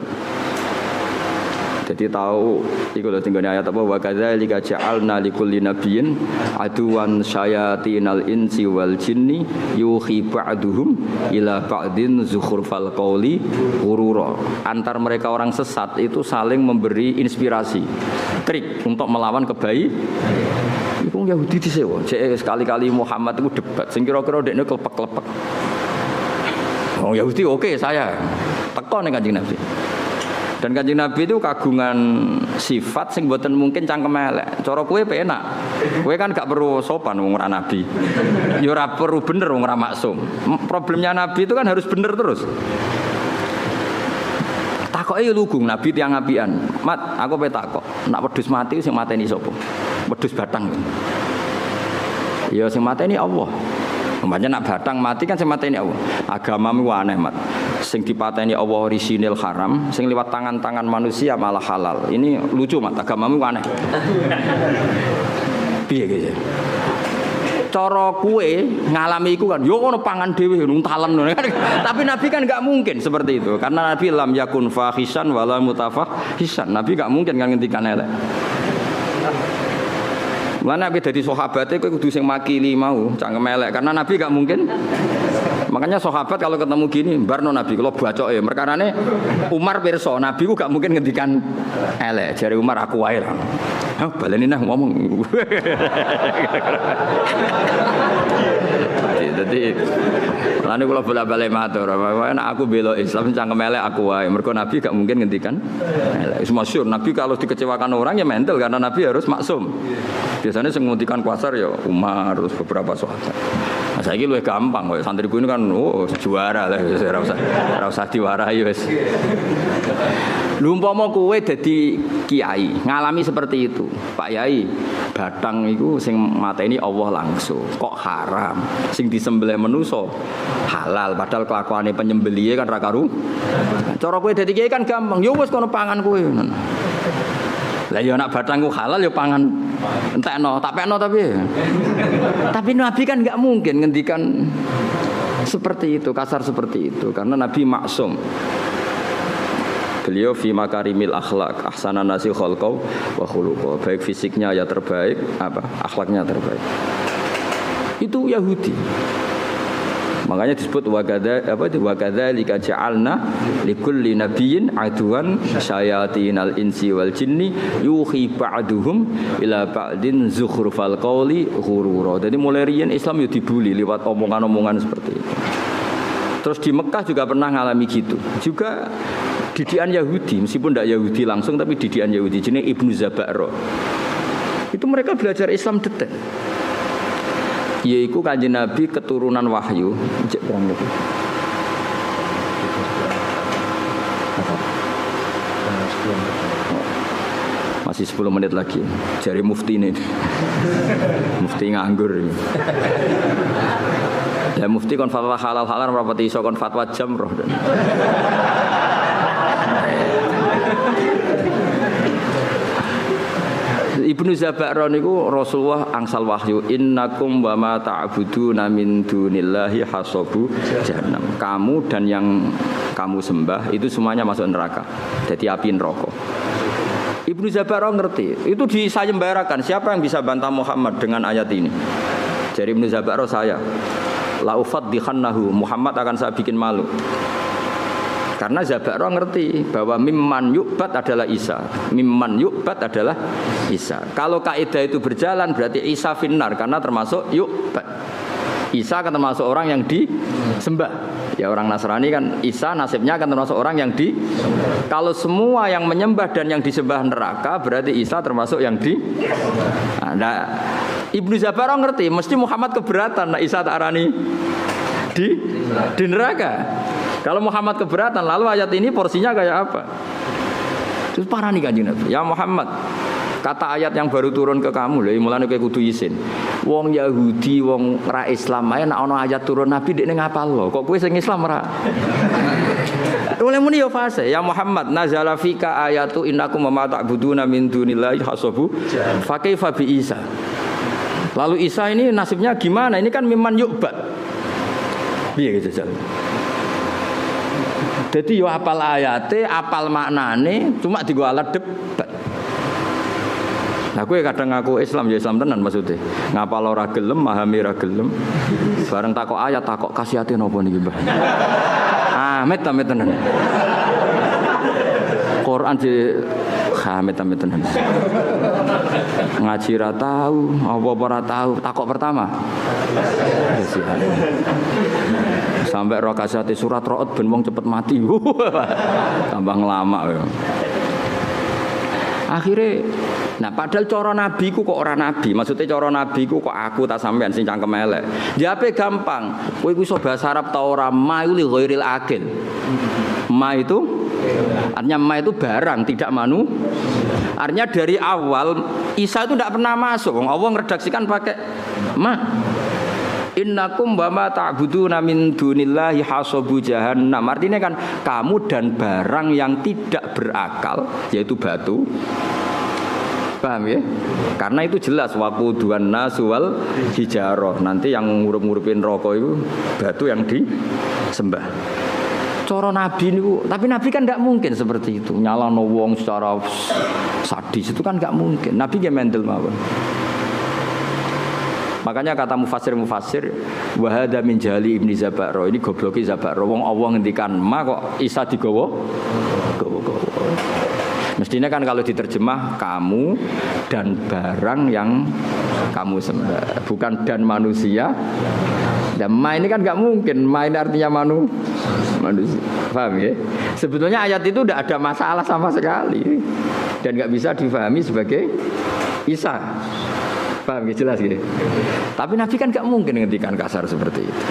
Jadi tahu iku lho tinggal ayat apa wa kadzalika ja'alna likulli nabiyyin aduwan syayatinal insi wal jinni yuhi ba'duhum ila ba'din zukhrufal qauli ghurura. Antar mereka orang sesat itu saling memberi inspirasi, trik untuk melawan kebaikan. Iku Yahudi disewa. Cek sekali-kali Muhammad itu debat. Sing kira-kira dekne klepek-klepek. Oh Yahudi oke saya. Teko ning Kanjeng Nabi. Dan Kanjeng Nabi itu kagungan sifat sing mboten mungkin cangkem elek. Cara kowe penak. Kowe kan gak perlu sopan wong ora nabi. Ya ora perlu bener wong ora maksum. Problemnya nabi itu kan harus bener terus. Takoke yo lugung nabi tiyang apian. Mat, aku pe takok. Nek wedhus mati sing mateni sapa? Wedhus batang. Ya sing mateni Allah. Umpamanya nak batang mati kan sing mateni Allah. Agamamu aneh, Mat. Sing dipateni Allah orisinil haram, sing liwat tangan-tangan manusia malah halal. Ini lucu, Mat. Agamamu aneh. Piye gitu. Cara kue ngalami iku kan yo ono pangan dhewe nuntalen ngono kan. Tapi Nabi kan enggak mungkin seperti itu. Karena Nabi lam yakun fahishan wala mutafahisan. Nabi enggak mungkin kan ngendikan elek. Mana aku jadi sahabatnya, aku kudu sing makili mau, cangkem elek. Karena Nabi gak mungkin. Makanya sahabat kalau ketemu gini, barno Nabi kalau bacok ya. Merkarane Umar pirsa, Nabi ku gak mungkin ngendikan elek. Jare Umar aku wae lah. Hah, baleni nah ngomong. Jadi lane kula bola-bali matur, nek aku bela Islam cangkem elek aku wae. Mergo Nabi gak mungkin ngendikan elek. Wis masyhur Nabi kalau dikecewakan orang ya mental karena Nabi harus maksum. Biasanya sing nguntikan kuasar ya Umar terus beberapa sahabat. Nah, saiki luwih gampang kok santriku ini kan juara lah ora usah diwarahi wis. Lha umpama kowe dadi kiai, ngalami seperti itu. Pak Yai, batang iku sing mateni Allah langsung. Kok haram? Sing disembelih manusa halal padahal kelakuane penyembelihe kan ra karu. Cara kowe dadi kiai kan gampang. Ya wis kono pangan kowe. Lah ya nak batangku halal ya pangan entekno, tak pekno tapi. Tapi Nabi kan enggak mungkin ngendikan seperti itu, kasar seperti itu karena Nabi maksum. Beliau fi makarimil akhlak, ahsanan nasi khalqau wa khuluqau. Baik fisiknya ya terbaik, akhlaknya terbaik. Itu Yahudi. Makanya disebut wakadzalika ja'alna likulli nabiyyin aduwan syayatinal insi wal jinni yuhi ba'duhum ila ba'din zukhrufal qawli ghurura. Jadi mulai riyen Islam yo dibuli lewat omongan-omongan seperti itu. Terus di Mekah juga pernah ngalami gitu. Juga didikan Yahudi, meskipun tidak Yahudi langsung tapi didikan Yahudi jenenge Ibnu Zaba'ro. Itu mereka belajar Islam detail. Yaitu Kanjeng Nabi keturunan wahyu. Cek berang lagi. Masih 10 menit lagi. Jari mufti ini. Mufti nganggur. Ya mufti kon fatwa halal-halal rapati iso kon fatwa jamroh. Ibnu Zaba'ro niku Rasulullah angsal wahyu innakum wa ma ta'buduna min dunillahi hasabu jahannam. Kamu dan yang kamu sembah itu semuanya masuk neraka. Jadi api neraka. Ibnu Zaba'ro ngerti. Itu disayembarakan. Siapa yang bisa bantah Muhammad dengan ayat ini? Jadi Ibnu Zaba'ro saya. La ufaddihannahu. Muhammad akan saya bikin malu. Karena Zaba'ro ngerti bahwa mimman yu'bad adalah Isa. Mimman yu'bad adalah Isa. Kalau kaidah itu berjalan berarti Isa finnar karena termasuk yu'bad. Isa kan termasuk orang yang disembah. Ya orang Nasrani kan Isa nasibnya kan termasuk orang yang kalau semua yang menyembah dan yang disembah neraka berarti Isa termasuk yang Nah, Ibnu Zaba'ro ngerti mesti Muhammad keberatan nah Isa tak arani di neraka. Kalau Muhammad keberatan, lalu ayat ini porsinya kayak apa? Terus parah nih Kanjeng Nabi. Ya Muhammad, kata ayat yang baru turun ke kamu, lho, mulane kowe kudu izin. Wong Yahudi, wong ra Islam ae nek ana ayat turun Nabi dekne ngapal lho. Kok kowe sing Islam ra? Oleh muni yo fase. Ya Muhammad, nazala fika ayatu innakum ma ta'buduna min dunillahi hasabu fa kaifa bi Isa. Lalu Isa ini nasibnya gimana? Ini kan mimman yu'bad. Piye gitu jalan? Jadi yo apal ayate, apal maknane, cuma digo alat debat. Nah kowe kadang ngaku Islam ya Islam tenan maksudnya. Ngapal ora gelem, memahami ora gelem. Bareng takok ayat, takok kasihate napa niki, Mbah? Amit tenan. Quran di amit-amit tenan. Ngaji ra tahu, apa-apa ra tahu, takok pertama. Sampai rakaat surat Ra'd ben wong cepet mati. Tambah ngelama ya. Akhirnya, nah padahal cara nabi ku kok ora nabi, maksudnya cara nabi ku kok aku tak sampean sing cangkem elek. Jawabe gampang, kowe iso bahasa Arab ta ora ma li ghairil akil. Ma itu artinya ma itu barang, tidak manu. Artinya dari awal Isa itu tidak pernah masuk. Allah ngeredaksikan pakai ma. Innakum wa ma ta'buduna min dunillahi hasabu jahannam. Artinya kan kamu dan barang yang tidak berakal yaitu batu. Paham ya? Karena itu jelas waquduhan nasu wal hijarah. Nanti yang ngurup-ngurupin rokok itu batu yang disembah. Cara nabi niku, tapi nabi kan enggak mungkin seperti itu. Nyalano wong secara sadis itu kan enggak mungkin. Nabi ge mendel mawon. Makanya kata mufassir wa hadza min jali ibni Zabaro, ini gobloke Zabaro. Wong Allah ngendikan ma kok Isa digawa. Mestinya kan kalau diterjemah kamu dan barang yang kamu sembah, bukan dan manusia. Dan ma ini kan enggak mungkin. Ma ini artinya manusia. Paham ya? Sebetulnya ayat itu tidak ada masalah sama sekali dan enggak bisa difahami sebagai Isa. Paham ya, jelas gitu. Tapi Nabi kan gak mungkin ngendikan kasar seperti itu.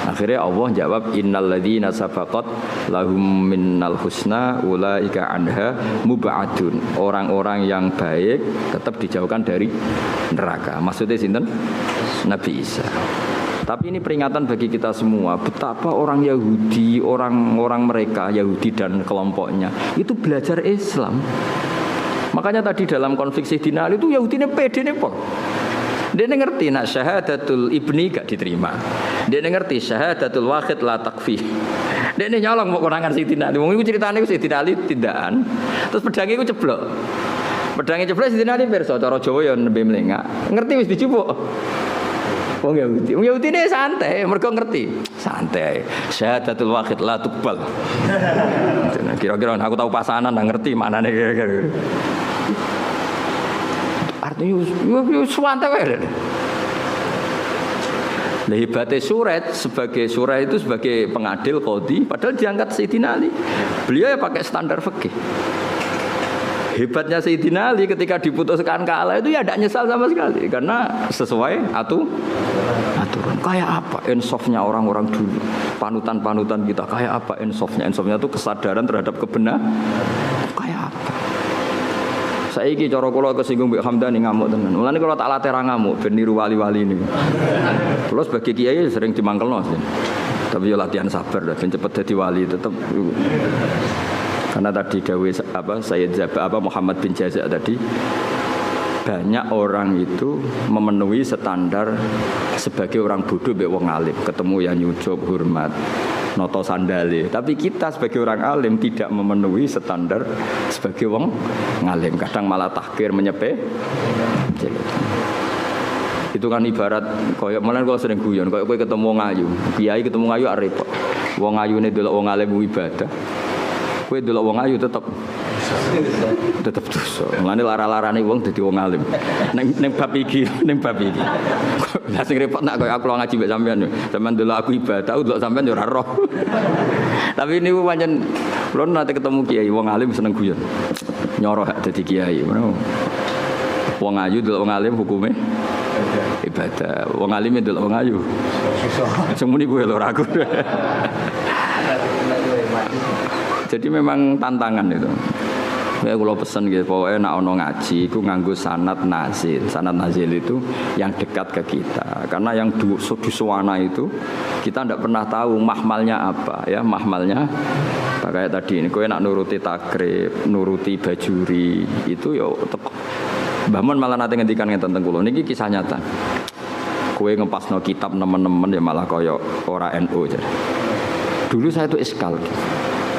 Akhirnya Allah jawab innal ladzina sabaqat lahum minnal husna ulaika anha mub'adun. Orang-orang yang baik tetap dijauhkan dari neraka. Maksudnya sinten? Nabi Isa. Tapi ini peringatan bagi kita semua betapa orang Yahudi, orang-orang mereka Yahudi dan kelompoknya itu belajar Islam. Makanya tadi dalam konflik Sayyidina Ali itu Yahudi ini pede nih pol. Dia ngerti nak syahadatul ibni gak diterima. Dia ngerti syahadatul wahid la takfi. Dia nyolong mau konangan Sayyidina Ali. Wong iku ceritane Sayyidina Ali tindakan. Terus pedangnya iku ceblok. Pedangnya ceblok Sayyidina Ali pirsa cara Jawa ya nembe mlengak. Ngerti wis dicupuk. Wong Yahudi ini santai, mereka ngerti santai. Syahadatul wahid la tuqbal. Kira-kira aku tahu pasanan, ngerti mana nih kira-kira. Artinya, suwante wae. Hebatnya Surat sebagai Surat itu sebagai pengadil qadhi, padahal diangkat Sayyidina Ali. Beliau ya pakai standar fikih. Hebatnya Sayyidina Ali ketika diputuskan kalah itu ya tidak nyesal sama sekali karena sesuai aturan. Kayak apa insafnya orang-orang dulu, panutan-panutan kita kayak apa insafnya? Insafnya itu kesadaran terhadap kebenaran. Kayak apa? Saiki cara kula kesinggung Mbak Hamdani ngamuk tenan. Mulane kula tak latih ra ngamuk ben niru wali-wali niku. Kula sebagai kiai sering dimangkelno. Tapi yo latihan sabar ben cepet dadi wali tetep. Karena tadi gawe Sayyid Muhammad bin Jaza tadi banyak orang itu memenuhi standar sebagai orang bodoh mbek wong alim, ketemu yang nyucup hormat, noto sandale. Tapi kita sebagai orang alim tidak memenuhi standar sebagai wong ngalim, kadang malah tahkir menyepe. Itu kan ibarat koyo malah kalau sering guyon, koyo kowe ketemu wong ayu, kiai ketemu ayu arep. Wong ayune delok wong alim ibadah. Kowe delok wong ayu tetep dosa. Mulane lara-larane wong dadi wong alim. Ning bab iki. Lah sing repot nak koyo aku ngaji mbek sampean. Sampeyan delok aku ibadah, aku delok sampean yo ora roh. Tapi niku pancen kula nate ketemu kiai wong alim seneng guyon. Nyoroh dadi kiai. Wong ayu delok wong alim hukume ibadah. Wong alim delok wong ayu. Sing muni kowe lho aku. Jadi memang tantangan itu. Ya kalau pesen gitu, pokoknya nak ono ngaji, itu nganggo sanad nazil. Sanad nazil itu yang dekat ke kita. Karena yang di suwana itu kita tidak pernah tahu mahmalnya apa, ya mahmalnya. Kayak tadi ini, kau nak nuruti takrib, nuruti bajuri, itu ya tetap. Bahman malah nanti ngendikan tentang kulo. Ini kisah nyata. Kue ngepasno kitab nemen-nemen ya malah koyo ora NU aja. Dulu saya itu iskal.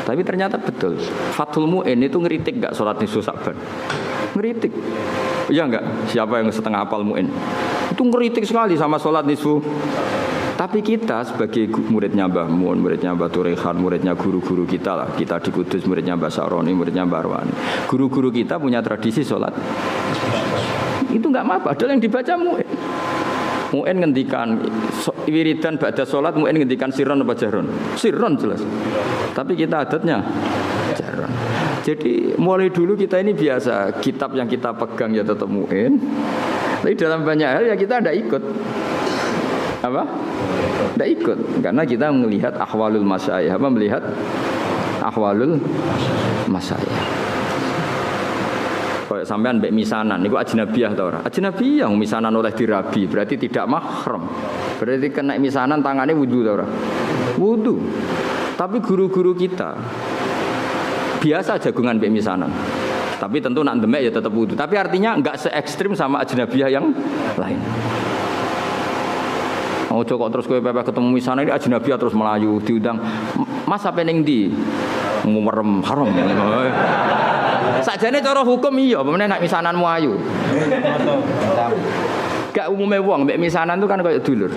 Tapi ternyata betul. Fathul Mu'in itu ngeritik enggak sholat nisfu Sa'ban? Ngeritik. Iya enggak? Siapa yang setengah hafal Mu'in? Itu ngeritik sekali sama sholat nisfu Tapi kita sebagai muridnya Mbah Mun, muridnya Mbah Turehan, muridnya guru-guru kita lah. Kita di Kudus muridnya Mbah Saroni, muridnya Mbah Arwani. Guru-guru kita punya tradisi sholat. Itu enggak apa-apa, padahal yang dibaca mu'in. Mu'in ngendikan wiridan ba'da sholat, mu'in ngendikan sirron apa jahron? Sirron jelas. Tapi kita adatnya jahron. Jadi mulai dulu kita ini biasa, kitab yang kita pegang ya tetap mu'in. Tapi dalam banyak hal ya kita tidak ikut. Apa? Tidak ikut karena kita melihat ahwalul masyayikh, apa melihat ahwalul masyayikh. Kayak sampean mbek misanan niku ajnabiyah ta ora? Ajnabiyah misanan oleh dirabi, berarti tidak mahram. Berarti kena misanan tangannya wudu ta ora? Wudu. Tapi guru-guru kita biasa jagungan mbek misanan. Tapi tentu nak demek ya tetap wudu. Tapi artinya enggak se ekstrim sama ajnabiyah yang lain. Ojo kok terus kowe pepe ketemu misalnya ini ajnabiyah terus melayu diundang Mas apa ning ndi merem haram. Sakjane cara hukum iya pemene nek misananmu ayu. Gak umume wong mbek misanan itu kan koyo dulur.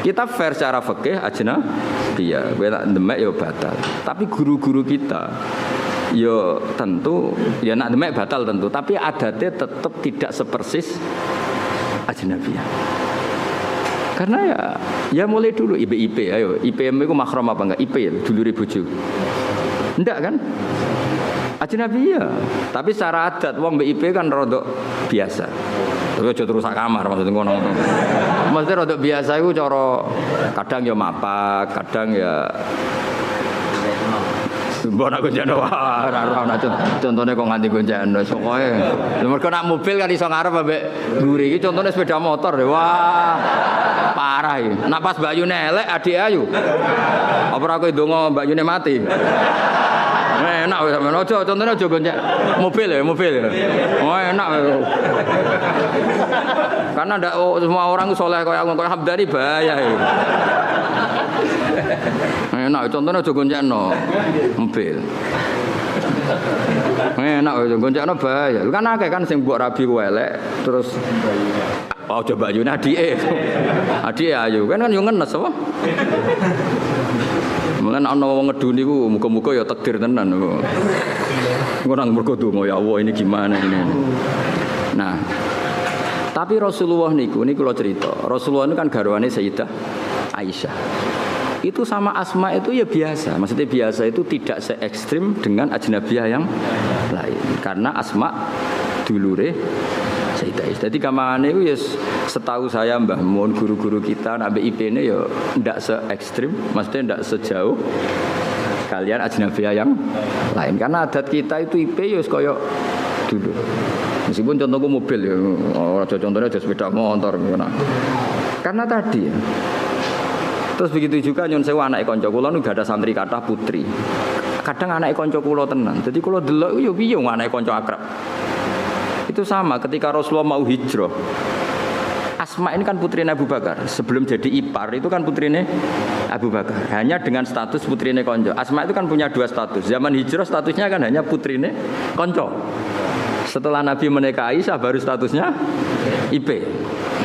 Kita fair secara fikih ajnabiyah, kowe nak demek ya batal. Tapi guru-guru kita ya tentu ya nak demek batal tentu, tapi adatnya tetap tidak sepersis ajnabiyah. Karena ya mulai dulu IP ayo IPM itu mahram apa enggak IP dulure bojo. Enggak kan? Ajnabiyah. Tapi secara adat wong mbek IP kan rodok biasa. Tapi aja terus sak kamar maksudnya ngono. Maksudnya rodok biasa iku cara kadang ya mapak, kadang ya mbok nak goncengno ora contone kok nganti goncengno pokoke. Mergo nak mobil kan iso ngarep ambek mburi iki contone sepeda motor. Wah. Parah iki. Nak pas mbayune elek adik ayu. Apa ora kowe ndonga mbayune mati. Enak wis sampean aja contone aja gonceng mobil. Oh enak. Karena ndak semua orang soleh kaya aku kaya Hamdani bahaya iki. Enak contohnya aja goncengno mobil. Enak aja goncengno bahaya. Kan akeh kan sing mbok rabi ku elek terus aja bayune adike. Adike ayu kan yo ngenes apa? Mungkin ana wong ngeduni ku muga-muga ya takdir tenan kok. Engko nang mergo donga ya Allah ini gimana ini. Nah, tapi Rasulullah niku kula cerita. Rasulullah itu kan garwane Sayyidah Aisyah. Itu sama Asma itu ya biasa. Maksudnya biasa itu tidak se ekstrim dengan ajnabiyah yang lain. Karena Asma dulure Sayyidah Aisyah. Jadi gampangane itu ya setahu saya Mbah Mun guru-guru kita nak IP-ne ya ndak se ekstrim, maksudnya ndak sejauh kalian ajnabiyah yang lain. Karena adat kita itu IP ya kaya dulu. Meskipun contohku mobil ya, contohnya ada sepeda motor. Karena tadi ya. Terus begitu juga nyon sewu anake kanca kula nu gak ada santri kathah putri. Kadang anake kanca kula tenan. Jadi kula delok yo piye anake kanca akrab. Itu sama ketika Rasulullah mau hijrah. Asma ini kan putrinya Abu Bakar. Sebelum jadi ipar itu kan putrinya Abu Bakar. Hanya dengan status putrinya konco. Asma itu kan punya dua status. Zaman hijrah statusnya kan hanya putrinya konco. Setelah Nabi menikah Aisyah baru statusnya IP.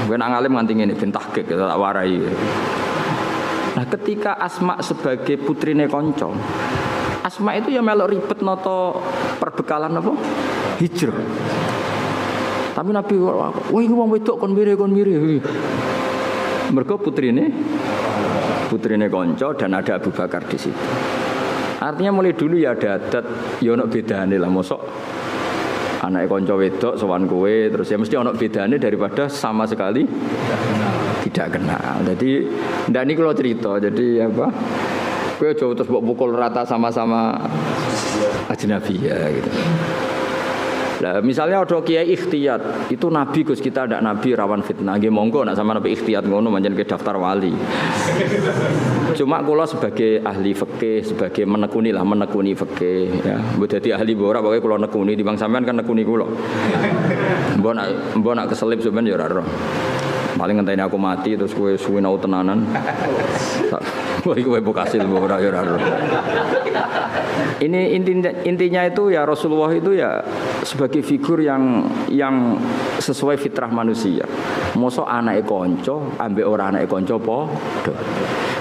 Bukan ngalim nganti ngene ben tahqiq tak warai. Nah, ketika Asma sebagai putrinya konco, Asma itu ya melok ribet noto perbekalan apa? Hijrah. Tapi Nabi wah iki wong wedok kon mire. Mergo putrine konco dan ada Abu Bakar di situ. Artinya mulai dulu ya ada adat ya ono bedane lah mosok anake kanca wedok sowan kowe terus ya mesti ono bedane daripada sama sekali tidak kenal. Jadi ndak niku kula cerita. Jadi apa? Kowe aja terus mbok pukul rata sama-sama ajnabiyah gitu. Lah misalnya ada kiai ikhtiyat, itu nabi Gus kita ndak nabi rawan fitnah. Nggih monggo nek sampean nabi ikhtiyat ngono manjen ke daftar wali. Cuma kula sebagai ahli fikih, sebagai menekuni fikih ya. Mbok dadi ahli ora pokoke kula nekuni timbang sampean kan nekuni kula. Mbok nak keselip sampean ya ora roh. Paling ngenteni aku mati terus kowe suwi nau tenanan. Wah iku wae kasil ora ya ora. Ini intinya itu ya Rasulullah itu ya sebagai figur yang sesuai fitrah manusia. Mosok anake kanca ambek ora anake kanca padha.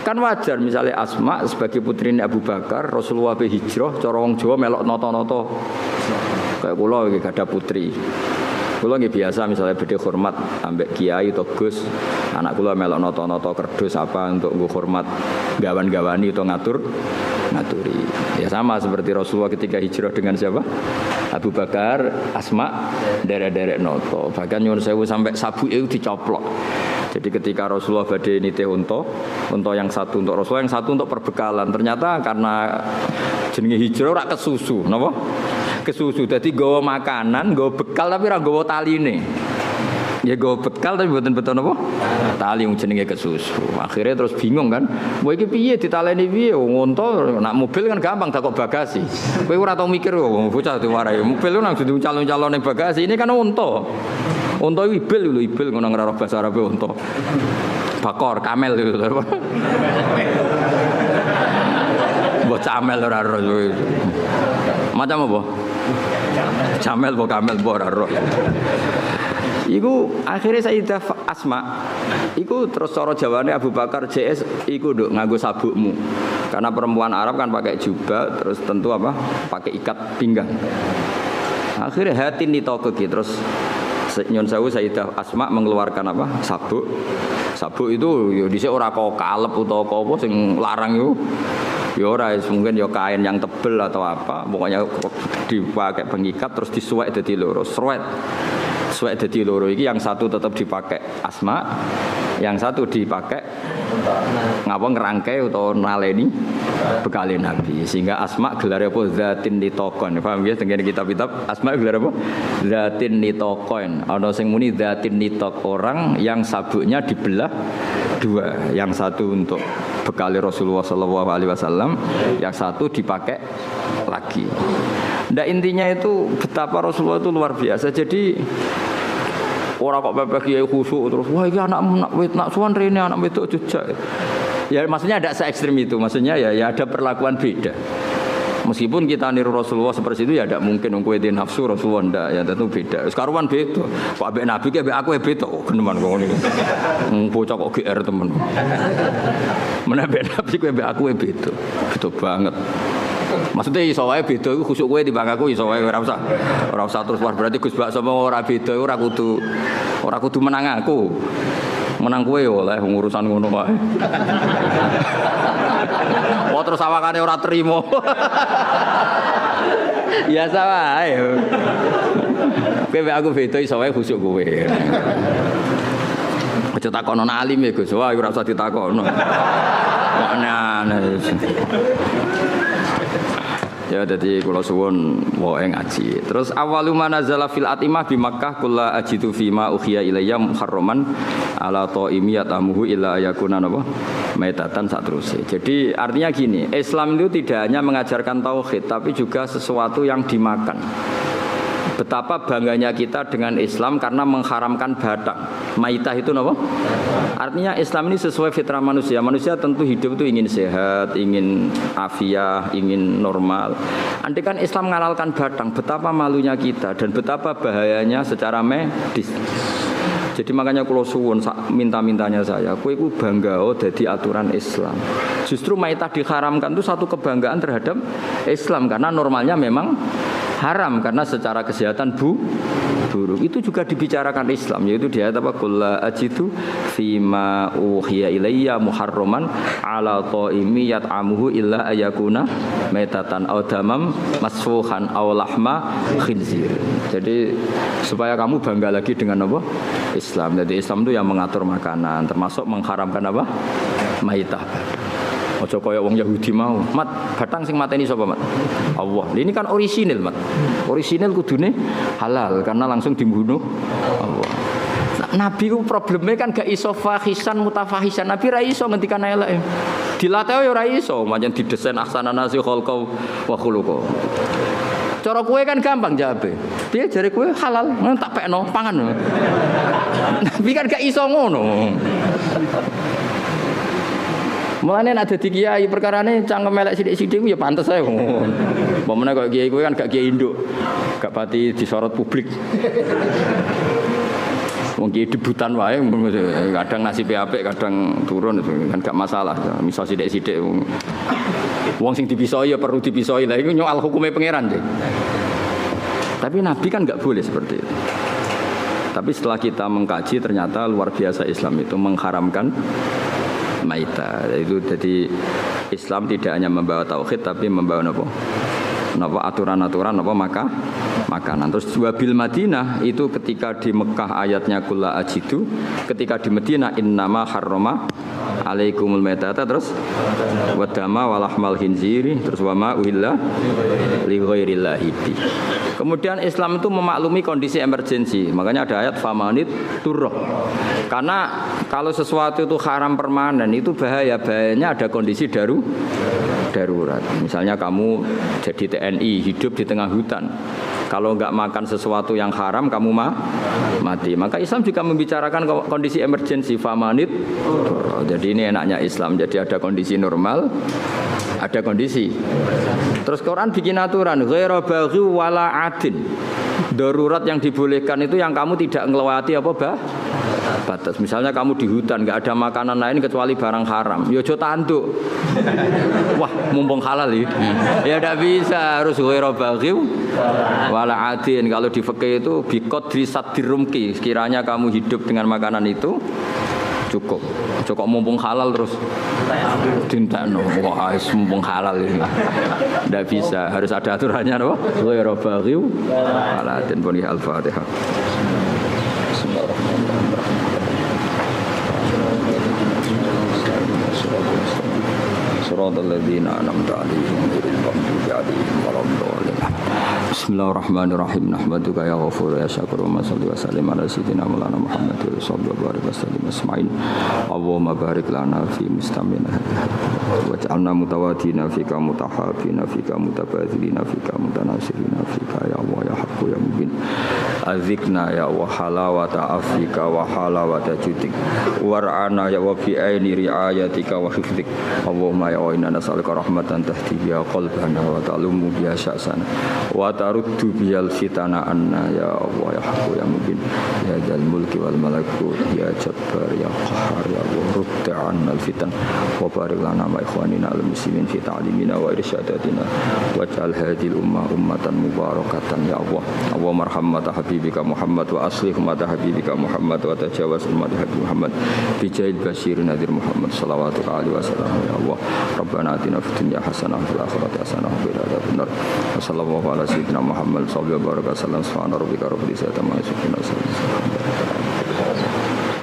Kan wajar misalnya Asma sebagai putrine Abu Bakar, Rasulullah be hijrah cara wong Jawa melok nata-nata. Kayak kula iki gadah putri. Kula nggih biasa misalnya bedhe hormat ambek kiai atau Gus, anak kula melok nata-nata kerdus apa untuk nggo hormat gawan-gawani atau ngaturi. Ya sama seperti Rasulullah ketika hijrah dengan siapa? Abu Bakar, Asma, derek-derek noto. Bahkan nyuwun sewu sampai sabuke dicoplok. Jadi ketika Rasulullah badhe nitih unta yang satu untuk Rasulullah, yang satu untuk perbekalan. Ternyata karena jenenge hijrah ora kesusu, napa? Kesusu. Dadi nggawa makanan, nggawa bekal tapi ora nggawa taline. Ya nggawa bekal tapi mboten beton apa? Tali wong jenenge kesusu. Akhirnya terus bingung kan. Wah iki piye ditaleni piye? Unta nak mobil kan gampang takok bagasi. Kowe ora tau mikir kok bocah diwarai. Mobil nang dudu calon-calone bagasi. Ini kan unta. Unta ibil lho, ibil ngono ngraro bahasa Arab unta. Bakor, kamel lho. Mbok camel ora ro. Macam apa? Camel mbok kamel mbok ora ro. Iku akhirnya Sayyidah Asma iku terus cara jawane Abu Bakar JS iku nduk nganggo sabukmu. Karena perempuan Arab kan pakai jubah terus tentu apa? Pakai ikat pinggang. Akhirnya hati nitoko terus nyon sewu Sayyidah Asma mengeluarkan apa? Sabuk. Sabuk itu yo dhisik ora kok kalep utawa apa sing larang yo. Ya ora mungkin ya kain yang tebel atau apa, pokoknya dipakai pengikat terus disuwek dadi loro, suwek dadi loro iki yang satu tetap dipakai Asma, yang satu dipakai ngapa ngerangkai atau naleni bekale Nabi. Sehingga Asma gelar apa zatin litokon. Paham ya tengene kitab-kitab Asma gelar apa? Zatin litokon. Ana sing muni zatin litok, orang yang sabuknya dibelah dua, yang satu untuk bekali Rasulullah sallallahu alaihi wasallam, yang satu dipakai lagi. Nah intinya itu betapa Rasulullah itu luar biasa. Jadi orang kok pepeh kiai khusyuk terus wah iki anak suwan rene anak wedok jejak. Ya maksudnya ada se-ekstrem itu, maksudnya ya ada perlakuan beda. Meskipun kita niru Rasulullah seperti itu ya tidak mungkin kowe di nafsu Rasulullah ndak ya tentu beda. Sekaruan beda. Kok ambek Nabi ki ambek aku ya beda kok geneman kok ngene. Bocah kok GR temen. Menambah Nabi kowe ambek aku ya beda. Beda banget. Maksudnya iso wae beda iku khusuk kowe timbang aku iso wae ora usah terus berarti Gus Bakso ora beda ora kudu menang aku. Menang kowe oleh urusan ngono wae. Oh terus awakane ora trimo. Biasa wae. Kowe aku beda iso wae khusuk kowe. Aja takono alim ya Gus, wah ora usah ditakono. Kok aneh. Ya jadi kula suwun wae ngaji. Terus awalu manazala fil atimah bi Makkah kulla ajidu fima ukhiya ilayya muharraman ala taimiyat amuhu illa yakuna napa maitatan saterusé. Jadi artinya gini, Islam itu tidak hanya mengajarkan tauhid tapi juga sesuatu yang dimakan. Betapa bangganya kita dengan Islam karena mengharamkan batang. Maitah itu apa? Artinya Islam ini sesuai fitrah manusia. Manusia tentu hidup itu ingin sehat, ingin afiah, ingin normal. Andai kan Islam menghalalkan batang, betapa malunya kita dan betapa bahayanya secara medis. Jadi makanya kalau suwun minta-mintanya saya, kowe iku bangga dadi aturan Islam. Justru maitah diharamkan itu satu kebanggaan terhadap Islam karena normalnya memang haram karena secara kesehatan buruk. Itu juga dibicarakan Islam, yaitu di ayat apa? Qul ajidu fima uhiya ilayya muharraman ala taimi yat'amuhu illa ayakuna maitatan aw damam masfuhan aw lahma khinzir. Jadi supaya kamu bangga lagi dengan apa? Islam. Jadi Islam itu yang mengatur makanan, termasuk mengharamkan apa? Maitah. Ojo kaya wong Yahudi mau. Mat, batang sing mateni sapa, Mat? Allah. Ini kan orisinil, Mat. Orisinil kudune halal karena langsung dibunuh Allah. Nah, Nabi ku problemnya kan gak iso fahisan mutafahisan. Nabi ra iso ngendikan elek. Dilatih ya ora iso, pancen didesain ahsanana si khalqa wa khuluqa. Cara kowe kan gampang jawabe. Piye jare kowe halal, tak pekno pangan. Tapi kan gak iso ngono. Mulane nek dadi kiai perkarane cangkem elek sithik-sithik ya pantes ae. Mbok meneh kok kiai kowe kan gak kiai induk. Gak pati disorot publik. Wong kiai debutan wae kadang nasibnya apik, kadang turun kan gak masalah. Misal sithik-sithik wong sing dipisoi ya perlu dipisoi. Lah iku nyoal hukume pangeran sih. Tapi Nabi kan gak boleh seperti itu. Tapi setelah kita mengkaji ternyata luar biasa Islam itu mengharamkan maita. Itu jadi Islam tidak hanya membawa tauhid tapi membawa napa aturan-aturan makanan. Terus wabil Madinah itu ketika di Mekah ayatnya kulla ajidu, ketika di Madinah innama harrama alaikumul maitata, terus wadama walahmal khinziri, terus wama uhilla li ghairillahi bi. Kemudian Islam itu memaklumi kondisi emergensi. Makanya ada ayat famanit turroh. Karena kalau sesuatu itu haram permanen itu bahayanya ada kondisi darurat. Misalnya kamu jadi TNI hidup di tengah hutan. Kalau enggak makan sesuatu yang haram kamu mati. Maka Islam juga membicarakan kondisi emergensi famanit. Jadi ini enaknya Islam. Jadi ada kondisi normal, ada kondisi. Terus Quran bikin aturan ghairu baghi wala adin. Darurat yang dibolehkan itu yang kamu tidak ngelewati batas. Misalnya kamu di hutan nggak ada makanan lain kecuali barang haram. Ya aja tanduk. Wah, mumpung halal ya. Ya tidak bisa, harus ghairu baghi wala adin. Kalau di fikih itu biqadri sadirumki. Sekiranya kamu hidup dengan makanan itu cukup mumpung halal terus tintakno. Wah, mumpung halal ini. Tidak bisa, harus ada aturannya loh. Ghairu baghi wala adin. Bani Al-Fatihah. Shiratal ladzina an'amta 'alaihim ghairil maghdubi 'alaihim waladdallin. Bismillahirrahmanirrahim. Nahmaduka ya ghafur ya syakur wa salli wa sallim ala sayyidina maulana Muhammad wa sallallahu wa sallim asma'in. Allahumma barik lana fi mustamina waj'alna mutawadina fika mutahabina fika mutabadzilina fika mutanasirina fika ya Allah ya haqqu ya mubin. Azikna ya wa halawata afika wa halawata judik war'ana ya wa bi aini riayatika wa hifdik. Allahumma ya inna nas'aluka rahmatan tahdi biha qalbana wa ta'lumu biha sya'sana wa taruddu bihal fitana anna ya Allah ya haqqu ya mubin ya jal mulki wal malakut ya jabbar ya qahhar ya Allah rudda anna al fitan wa barik lana ma ikhwanina al muslimin fi ta'limina wa irsyadatina waj'al hadhil ummatan mubarakatan ya Allah. Allahumma arham mata habibika Muhammad wa aslih mata habibika Muhammad wa tajawaz mata habib Muhammad bi jahil bashir nadir Muhammad sallallahu alaihi wasallam ya Allah. Rabbana atina fid dunya hasanah wa fil akhirati hasanah wa qina adzabannar. Sallallahu ala sayyidina Muhammad sallallahu alaihi wasallam. Subhana rabbika rabbil izzati amma yasifun